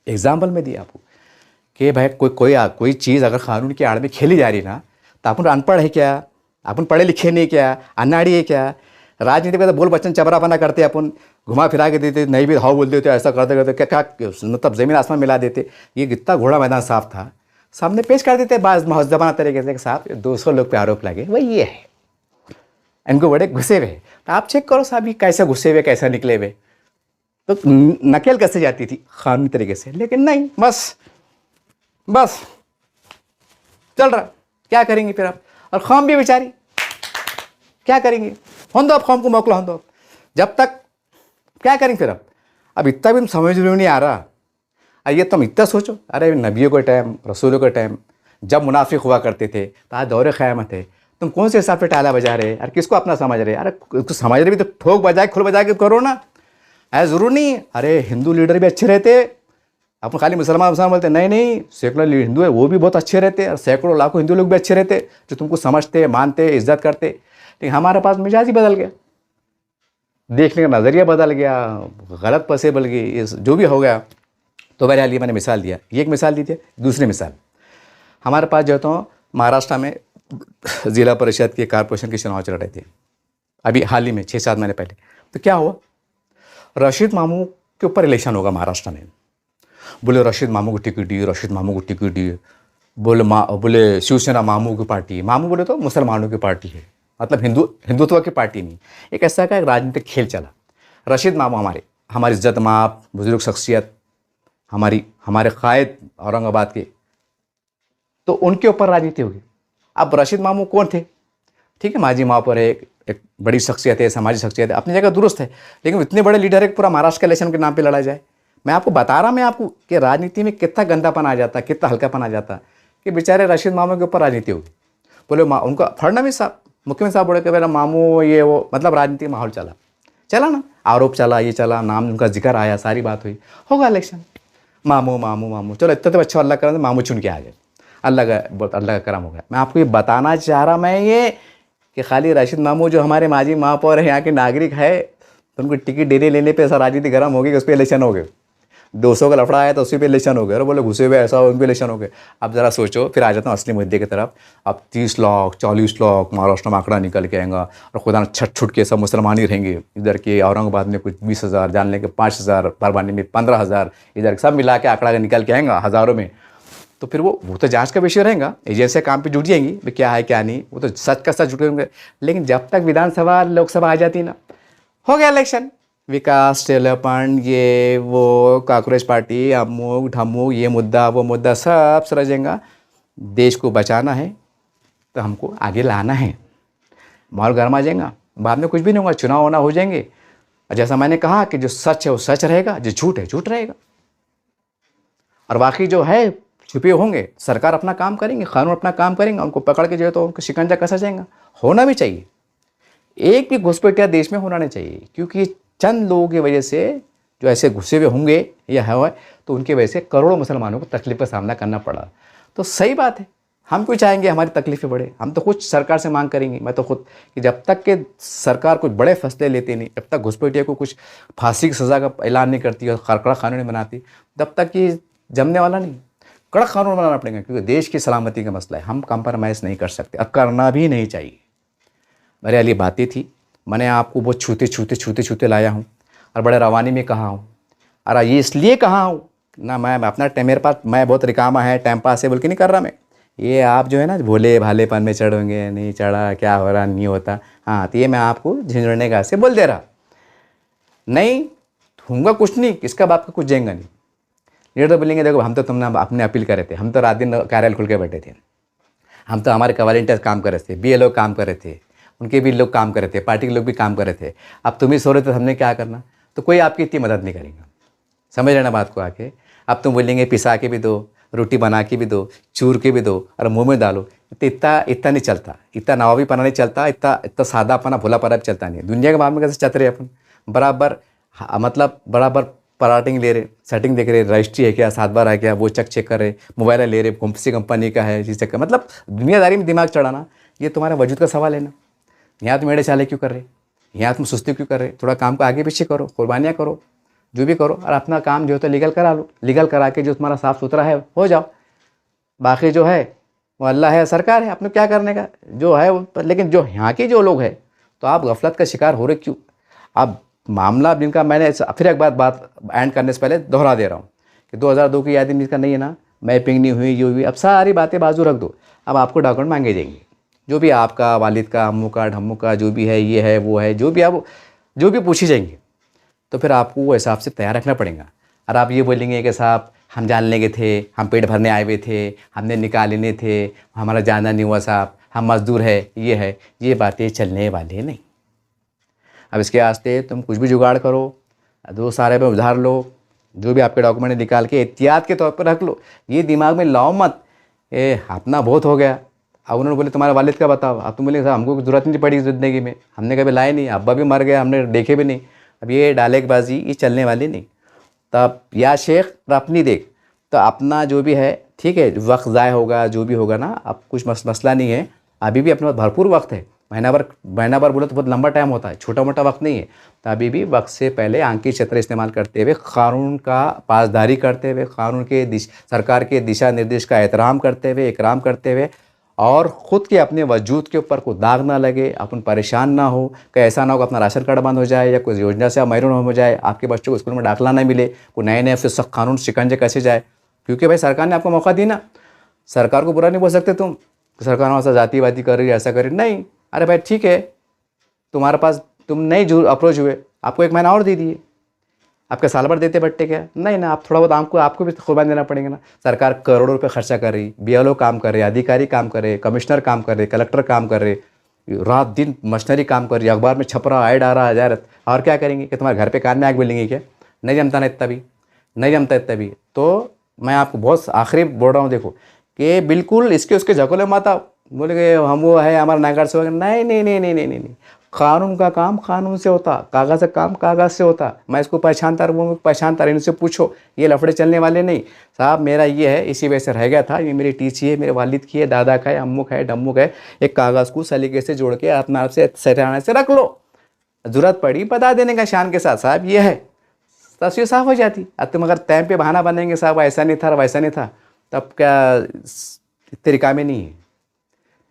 एग्जाम्पल में दिया आपको कि भाई कोई चीज़ अगर कानून की आड़ में खेली जा रही ना, तो अपन अनपढ़ है क्या, अपन पढ़े लिखे नहीं क्या, अनाड़ी है क्या, राजनीति का तो बोल बच्चन चबरापना करते, अपन घुमा फिरा के देते, नहीं भी हाउ बोल देते, ऐसा करते करते क्या मतलब ज़मीन आसमान मिला देते। ये कितना घोड़ा मैदान साफ था, सामने पेश कर देते बाज महजबाना तरीके से, साहब 200 लोग पे आरोप लगे, वही ये है, इनको बड़े घुसे हुए। तो आप चेक करो साहब ये कैसे घुसे हुए, कैसे निकले हुए। तो नकेल कैसे जाती थी कानूनी तरीके से, लेकिन नहीं, बस चल रहा। क्या करेंगे फिर आप, और कौम भी बेचारी क्या करेंगे। हों दो, आप कौम को मौकला हों दो, जब तक क्या करेंगे फिर आप। अब इतना भी समझ में नहीं आ रहा। आइए तुम इतना सोचो, अरे नबियों के टाइम, रसूलों के टाइम जब मुनाफिक हुआ करते थे, तो आज दौरे क़यामत है, तुम कौन से हिसाब से टाला बजा रहे, अरे किसको अपना समझ रहे। अरे तो समझ रहे भी तो ठोक बजाए खुल बजा के करो ना, ऐसा ज़रूर नहीं। अरे हिंदू लीडर भी अच्छे रहते, अपन खाली मुसलमान बोलते, नहीं सैकड़ों हिंदू है वो भी बहुत अच्छे रहते, और सैकड़ों लाखों हिंदू लोग भी अच्छे रहते जो तुमको समझते, मानते, इज्जत करते। लेकिन हमारे पास मिजाज ही बदल गया, देखने का नज़रिया बदल गया, गलत पसे बदल गई, जो भी हो गया। तो बहरहाल ये मैंने मिसाल दिया, ये एक मिसाल दी थी। दूसरी मिसाल, हमारे पास जो तो महाराष्ट्र में ज़िला परिषद के कॉर्पोरेशन के चुनाव चल रहे थे अभी हाल ही में 6-7 महीने पहले। तो क्या हुआ, रशीद मामू के ऊपर इलेक्शन होगा महाराष्ट्र में। बोले रशीद मामू को टिकट दी, रशीद मामू को टिकट दी। बोले शिवसेना मामू की पार्टी, मामू बोले तो मुसलमानों की पार्टी है, मतलब हिंदुत्व की पार्टी नहीं। एक ऐसा का एक राजनीतिक खेल चला। रशीद मामू हमारी इज्जत माप, बुजुर्ग शख्सियत, हमारे कायद औरंगाबाद के, तो उनके ऊपर राजनीति होगी। अब रशीद मामू कौन थे, ठीक है, माजी माँ पर एक बड़ी शख्सियत है, समाजी शख्सियत है, अपनी जगह दुरुस्त है। लेकिन इतने बड़े लीडर है पूरा महाराष्ट्र के इलेक्शन के नाम पे लड़ा जाए। मैं आपको बता रहा, मैं आपको कि राजनीति में कितना गंदापन आ जाता, कितना हल्कापन आ जाता, कि बेचारे रशीद मामू के ऊपर राजनीति होगी। बोले उनका फडणवीस साहब, मुख्यमंत्री साहब बोले कि मेरा मामू ये वो, मतलब राजनीति माहौल चला ना, आरोप चला, ये चला, नाम उनका जिक्र आया, सारी बात हुई, होगा इलेक्शन। मामू चलो इतना तो अच्छा अल्लाह करा, मामू चुन के आ गए, अल्लाह का करम हो गया। मैं आपको ये बताना चाह रहा मैं ये कि खाली रशीद मामू जो हमारे माजी महापौर है, यहाँ के नागरिक है, तो उनको टिकट देने लेने पे ऐसा राजनीति गर्म हो गई कि उस पर इलेक्शन हो गए। 200 का लफड़ा आया तो उसी पे इलेक्शन हो गए, और बोले घुसे हुए ऐसा उन पर इलेक्शन हो गए। अब ज़रा सोचो, फिर आ जाता हूँ असली मुद्दे की तरफ। अब 30 लाख 40 लाख महाराष्ट्र में आंकड़ा निकल के आएगा, और खुदा न छट के सब मुसलमान ही रहेंगे। इधर के औरंगाबाद में कुछ 20,000, जान लें कि 5,000, परवानी में 15,000, इधर सब मिला के आंकड़ा निकल के आएगा हज़ारों में। तो फिर वो तो जांच का विषय रहेगा, एजेंसियाँ काम पे जुट जाएंगी, भाई क्या है क्या नहीं, वो तो सच का सच जुटेंगे। लेकिन जब तक विधानसभा लोकसभा आ जाती ना, हो गया इलेक्शन, विकास डेवलपमेंट, ये वो कांग्रेस पार्टी, अमुक ढमुक, ये मुद्दा वो मुद्दा सब सरेंगा। देश को बचाना है तो हमको आगे लाना है, माहौल गर्मा जाएगा, बाद में कुछ भी नहीं होगा, चुनाव होना हो जाएंगे। और जैसा मैंने कहा कि जो सच है वो सच रहेगा, जो झूठ है झूठ रहेगा, और बाकी जो है छुपे होंगे, सरकार अपना काम करेंगे, कानून अपना काम करेंगे, उनको पकड़ के जो है तो उनको शिकंजा कसा जाएगा। होना भी चाहिए, एक भी घुसपैठिया देश में होना नहीं चाहिए, क्योंकि चंद लोगों की वजह से जो ऐसे घुसे हुए होंगे या है तो उनकी वजह से करोड़ों मुसलमानों को तकलीफ का सामना करना पड़ा। तो सही बात है, हम क्यों चाहेंगे हमारी तकलीफ़ें बढ़े? हम तो खुद सरकार से मांग करेंगे, मैं तो खुद, कि जब तक कि सरकार कुछ बड़े फैसले लेती नहीं, जब तक घुसपैठिया को कुछ फांसी की सज़ा का ऐलान नहीं करती और कड़क कानून नहीं बनाती, तब तक ये जमने वाला नहीं। कड़क कानून बनाना पड़ेगा, क्योंकि देश की सलामती का मसला है, हम कंप्रोमाइज़ नहीं कर सकते और करना भी नहीं चाहिए। मेरे वाली बातें थी, मैंने आपको बहुत छूते लाया हूँ और बड़े रवानी में कहा हूँ। और ये इसलिए कहा हूँ ना, मैं अपना मेरे पास मैं बहुत रिकामा है, टाइम पास है बोल के नहीं कर रहा मैं। ये आप जो है ना भोले भालेपन में चढ़ोगे, नहीं चढ़ा, क्या हो रहा नहीं होता, हाँ, तो ये मैं आपको झिझड़ने का से बोल दे रहा नहीं होऊंगा कुछ नहीं, किसका बाप का कुछ जाएगा नहीं। लीडर तो बोलेंगे देखो हम तो तुमने अपने अपील करे थे, हम तो रात दिन कार्यालय खुल के बैठे थे, हम तो हमारे वॉलंटियर काम कर रहे थे, BLO काम कर रहे थे, उनके भी लोग काम कर रहे थे, पार्टी के लोग भी काम कर रहे थे, अब तुम ही सो रहे थे, हमने क्या करना? तो कोई आपकी इतनी मदद नहीं करेगा, समझ लेना बात को आके। अब तुम बोलेंगे पिसा के भी दो, रोटी बना के भी दो, चूर के भी दो और मुंह में डालो, तो इतना नहीं चलता, इतना नवाबी पना नहीं चलता, इतना सादा पना भोला पना चलता नहीं। दुनिया के मामले में कैसे चल रहे अपन बराबर, मतलब बराबर पराटिंग ले रहे, सेटिंग देख रहे, रजिस्ट्री है क्या, 7 बार है क्या, वो चेक कर रहे, मोबाइल ले रहे, कौन सी कंपनी का है, चीज़ चेक, मतलब दुनियादारी में दिमाग चढ़ाना ये तुम्हारा वजूद का सवाल है ना। यहाँ तुम एड़े चाले क्यों कर रहे, यहाँ तुम सुस्ती क्यों कर रहे? थोड़ा काम को आगे पीछे करो, कुर्बानियाँ करो, जो भी करो, और अपना काम जो है तो लीगल करा लो, लीगल करा के जो तुम्हारा साफ़ सुथरा है हो जाओ। बाकी जो है वो अल्लाह है, सरकार है, अपने क्या करने का जो है वो। लेकिन जो यहाँ के जो लोग हैं, तो आप गफलत का शिकार हो रहे क्यों? अब मामला जिनका मैंने फिर एक बात एंड करने से पहले दोहरा दे रहा हूँ कि 2002 की यादी जिसका नहीं है ना, मैपिंग नहीं हुई, ये हुई, अब सारी बातें बाजू रख दो। अब आपको डॉक्यूमेंट मांगे जाएंगे, जो भी आपका वालिद का, अम्मू का, ढम्मू का, जो भी है, ये है वो है, जो भी पूछी जाएंगे, तो फिर आपको वो हिसाब से तैयार रखना पड़ेगा। और आप ये बोलेंगे कि साहब हम जान लेंगे थे, हम पेट भरने आए हुए थे, हमने निकाल लेने थे, हमारा जाना नहीं हुआ साहब, हम मजदूर है, ये बातें चलने वाले नहीं। अब इसके वास्ते तुम कुछ भी जुगाड़ करो, 2 सारे में उधार लो, जो भी आपके डॉक्यूमेंट निकाल के एहतियात के तौर पर रख लो। ये दिमाग में लाओ मत अपना बहुत हो गया। अब उन्होंने बोले तुम्हारे वालिद का बताओ, अब तुम बोले साहब हमको ज़रूरत नहीं पड़ी ज़िंदगी में, हमने कभी लाए नहीं, अब्बा भी मर गया, हमने देखे भी नहीं। अब ये डालेबाजी ये चलने वाली नहीं। तब या शेख अपनी देख, तो अपना जो भी है ठीक है, वक्त ज़ाय होगा, जो भी होगा ना, अब कुछ मसला नहीं है, अभी भी अपने पास भरपूर वक्त है। महीना भर बोले तो बहुत लंबा टाइम होता है, छोटा मोटा वक्त नहीं है। तो अभी भी वक्त से पहले आंख की छत्र इस्तेमाल करते हुए, कानून का पासदारी करते हुए, कानून के सरकार के दिशा निर्देश का एहतराम करते हुए, इकराम करते हुए, और ख़ुद के अपने वजूद के ऊपर कोई दाग ना लगे, अपन परेशान ना हो, कहीं ऐसा ना हो कि अपना राशन कार्ड बंद हो जाए या कोई योजना से महरूम हो जाए, आपके बच्चों को स्कूल में दाखिला ना मिले, कोई नए फिर सख्त कानून शिकंजे कैसे जाए। क्योंकि भाई सरकार ने आपको मौका दी ना, सरकार को बुरा नहीं बोल सकते तुम, सरकार वहाँ जातिवादी कर रही है, ऐसा कर रही नहीं। अरे भाई ठीक है, तुम्हारे पास तुम नहीं अप्रोच हुए, आपको 1 महीना और दे दिए, आपके साल भर देते बट्टे क्या नहीं ना, आप थोड़ा बहुत आपको भी कुर्बान देना पड़ेगा ना। सरकार करोड़ों रुपए खर्चा कर रही, BLO काम कर रहे, अधिकारी काम कर रहे, कमिश्नर काम कर रहे, कलेक्टर काम कर रहे, रात दिन मशीनरी काम कर रही, अखबार में छप रहा, ऐड आ रहा हजार, और क्या करेंगे कि तुम्हारे घर पे कान में आग बोलेंगे क्या? नहीं जमता ना इतना भी, नहीं जमता इतना भी। तो मैं आपको बहुत आखिरी बोल रहा हूँ, देखो कि बिल्कुल इसके उसके झकोले माता बोले कि हम वो है हमारा नागार से, नहीं नहीं नहीं नहीं नहीं नहीं, कानून का काम कानून से होता, कागज़ का काम कागज़ से होता। मैं इसको पहचानता रहूँ, वो पहचानता रहे, इनसे पूछो, ये लफड़े चलने वाले नहीं साहब। मेरा ये है, इसी वजह से रह गया था, ये मेरी टीची है, मेरे वालिद की है, दादा का है, अम्मू का है, डम्मू का है। एक कागज़ को सलीके से जोड़ के अपने आप से सराहना से रख लो, ज़रूरत पड़ी बता देने का शान के साथ, साहब ये है, तस्वीर साफ़ हो जाती। अब तुम अगर टाइम पे बहाना बनेंगे साहब ऐसा नहीं था वैसा नहीं था, तब क्या तरीका में नहीं है।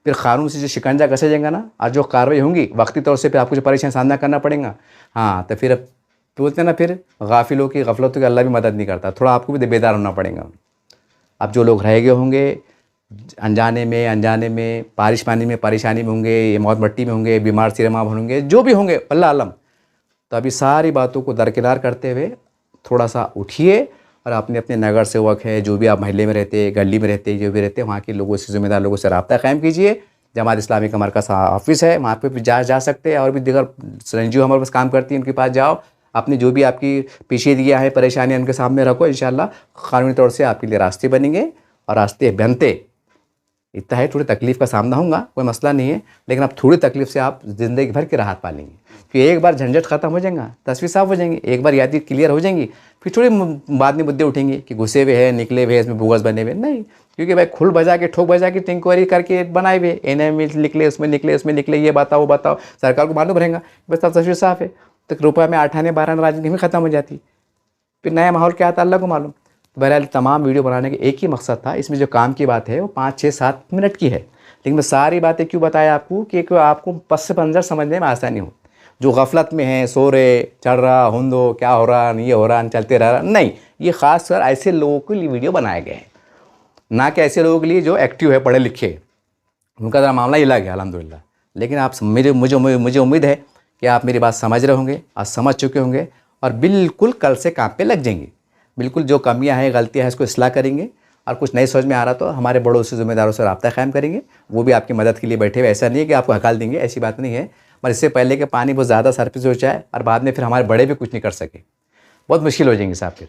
फिर कानून से जो शिकंजा कसे जाएगा ना, और जो कार्रवाई होंगी वक्ती तौर से, फिर आपको जो परेशानी सामना करना पड़ेगा। हाँ, तो फिर बोलते हैं ना, फिर गाफिलों की गफलतों की अल्लाह भी मदद नहीं करता, थोड़ा आपको भी बेदार होना पड़ेगा। अब जो लोग रह गए होंगे अनजाने में, बारिश पानी में परेशानी में होंगे, मौत मट्टी में होंगे, बीमार सिरमा होंगे, जो भी होंगे अल्लाह आलम, तो अभी सारी बातों को दरकिनार करते हुए थोड़ा सा उठिए और अपने अपने नगर सेवक है, जो भी आप महल्ले में रहते, गली में रहते, जो भी रहते, वहाँ के लोगों से, जिम्मेदार लोगों से रब्ता कायम कीजिए। जमात इस्लामी का मरकज़ ऑफिस है, वहाँ पे भी जा सकते हैं, और भी दीगर NGO हमारे पास काम करती है, उनके पास जाओ, अपनी जो भी आपकी पेचीदगियाँ है, परेशानियाँ उनके सामने रखो, इंशाअल्लाह कानूनी तौर से आपके लिए रास्ते बनेंगे, और रास्ते बनते इतना है, थोड़ी तकलीफ़ का सामना होगा, कोई मसला नहीं है, लेकिन आप थोड़ी तकलीफ़ से आप ज़िंदगी भर की राहत पालेंगे। कि एक बार झंझट ख़त्म हो जाएगा, तस्वीर साफ हो जाएंगी, एक बार यादें क्लियर हो जाएंगी, फिर थोड़ी बाद में मुद्दे उठेंगे कि घुसे हुए हैं, निकले हुए, इसमें बोगस बने हुए नहीं। क्योंकि भाई खुल बजा के ठोक बजा के इंक्वायरी करके बनाए हुए, एनआई में निकले, उसमें निकले, उसमें निकले, ये बताओ वो बताओ, सरकार को मालूम रहेगा बस अब तस्वीर साफ है, तो रुपये में 8 आने 12 आने राजनीति में ख़त्म हो जाती। फिर नया माहौल क्या आता अल्लाह को मालूम। बहरहाल तमाम वीडियो बनाने का एक ही मकसद था, इसमें जो काम की बात है वो 5, 6, 7 मिनट की है, लेकिन मैं सारी बातें क्यों बताया आपको कि आपको पस से पंजर समझने में आसानी हो। जो गफलत में है, सो रहे, चढ़ रहा, हुंदो, क्या हो रहा, ये हो रहा, चलते रह रहा, नहीं, ये ख़ास कर ऐसे लोगों के लिए वीडियो बनाए गए हैं, ना कि ऐसे लोगों के लिए जो एक्टिव है, पढ़े लिखे, उनका ज़रा मामला ही अलग है अल्हम्दुलिल्लाह। लेकिन आप मुझे उम्मीद है कि आप मेरी बात समझ रहे होंगे और समझ चुके होंगे और बिल्कुल कल से काम पे लग जाएंगे। बिल्कुल जो कमियां हैं, गलतियां हैं, इसको इस्लाह करेंगे और कुछ नहीं समझ में आ रहा तो हमारे बड़ों से, ज़िम्मेदारों से रब्ता कायम करेंगे, वो भी आपकी मदद के लिए बैठे हुए। ऐसा नहीं है कि आपको हकाल देंगे, ऐसी बात नहीं है, पर इससे पहले कि पानी बहुत ज़्यादा सरफेस हो जाए और बाद में फिर हमारे बड़े भी कुछ नहीं कर सके, बहुत मुश्किल हो जाएंगे साहब।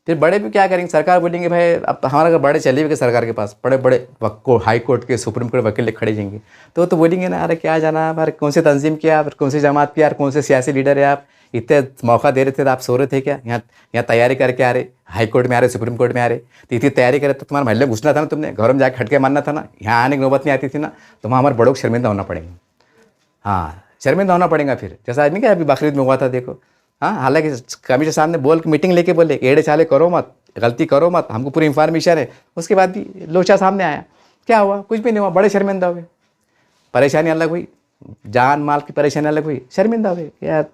फिर बड़े भी क्या करेंगे, सरकार बोलेंगे भाई अब हमारा अगर बड़े चले हुए सरकार के पास, बड़े बड़े हाई कोर्ट के, सुप्रीम कोर्ट वकील खड़े जाएंगे, तो बोलेंगे ना, अरे क्या जाना, अरे कौन सी तंजीम किया आप, कौन सी जमात किया, कौन से सियासी लीडर है आप, इतने मौका दे रहे थे तो आप सो रहे थे क्या, यहाँ तैयारी करके आ रहे, हाई कोर्ट में आ रहे, सुप्रीम कोर्ट में आ रहे, तो इतनी तैयारी करे तो तुम्हारे महल में घुसना था ना, तुमने घर में जाकर खटके मारना था ना, यहाँ आने की नौबत नहीं आती थी ना, तो वहाँ हमारे बड़ों को शर्मिंदा होना पड़ेगा। हाँ, शर्मिंदा होना पड़ेगा फिर, जैसा नहीं क्या अभी बकरीद में हुआ था देखो। हाँ, हालांकि कमिश्नर साहब ने बोल के मीटिंग लेके बोले एड़े चाले करो मत, गलती करो मत, हमको पूरी इन्फॉर्मेशन है, उसके बाद भी लोचा सामने आया, क्या हुआ, कुछ भी नहीं हुआ, बड़े शर्मिंदा हुए, परेशानी अलग हुई, जान माल की परेशानी अलग हुई, शर्मिंदा हुए यार,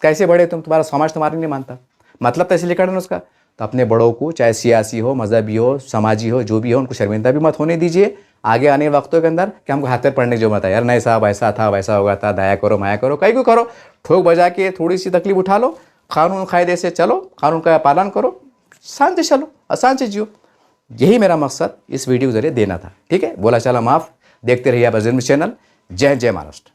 कैसे बड़े तुम, तुम्हारा समाज तुम्हारे नहीं मानता, मतलब तो ऐसे लिखा ना उसका। तो अपने बड़ों को, चाहे सियासी हो, मजहबी हो, समाजी हो, जो भी हो, उनको शर्मिंदा भी मत होने दीजिए आगे आने वक्तों के अंदर कि हमको हाथ पैर पड़ने जो मत है, यार नहीं साहब ऐसा था, वैसा होगा था, दया करो, माया करो, कहीं को करो, ठोक बजा के थोड़ी सी तकलीफ उठा लो, कानून कायदे से चलो, कानून का पालन करो, शांति चलो, आसान से जियो। यही मेरा मकसद इस वीडियो के जरिए देना था। ठीक है, बोला चला माफ़, देखते रहिए आप अज़ीम चैनल। जय जय महाराष्ट्र।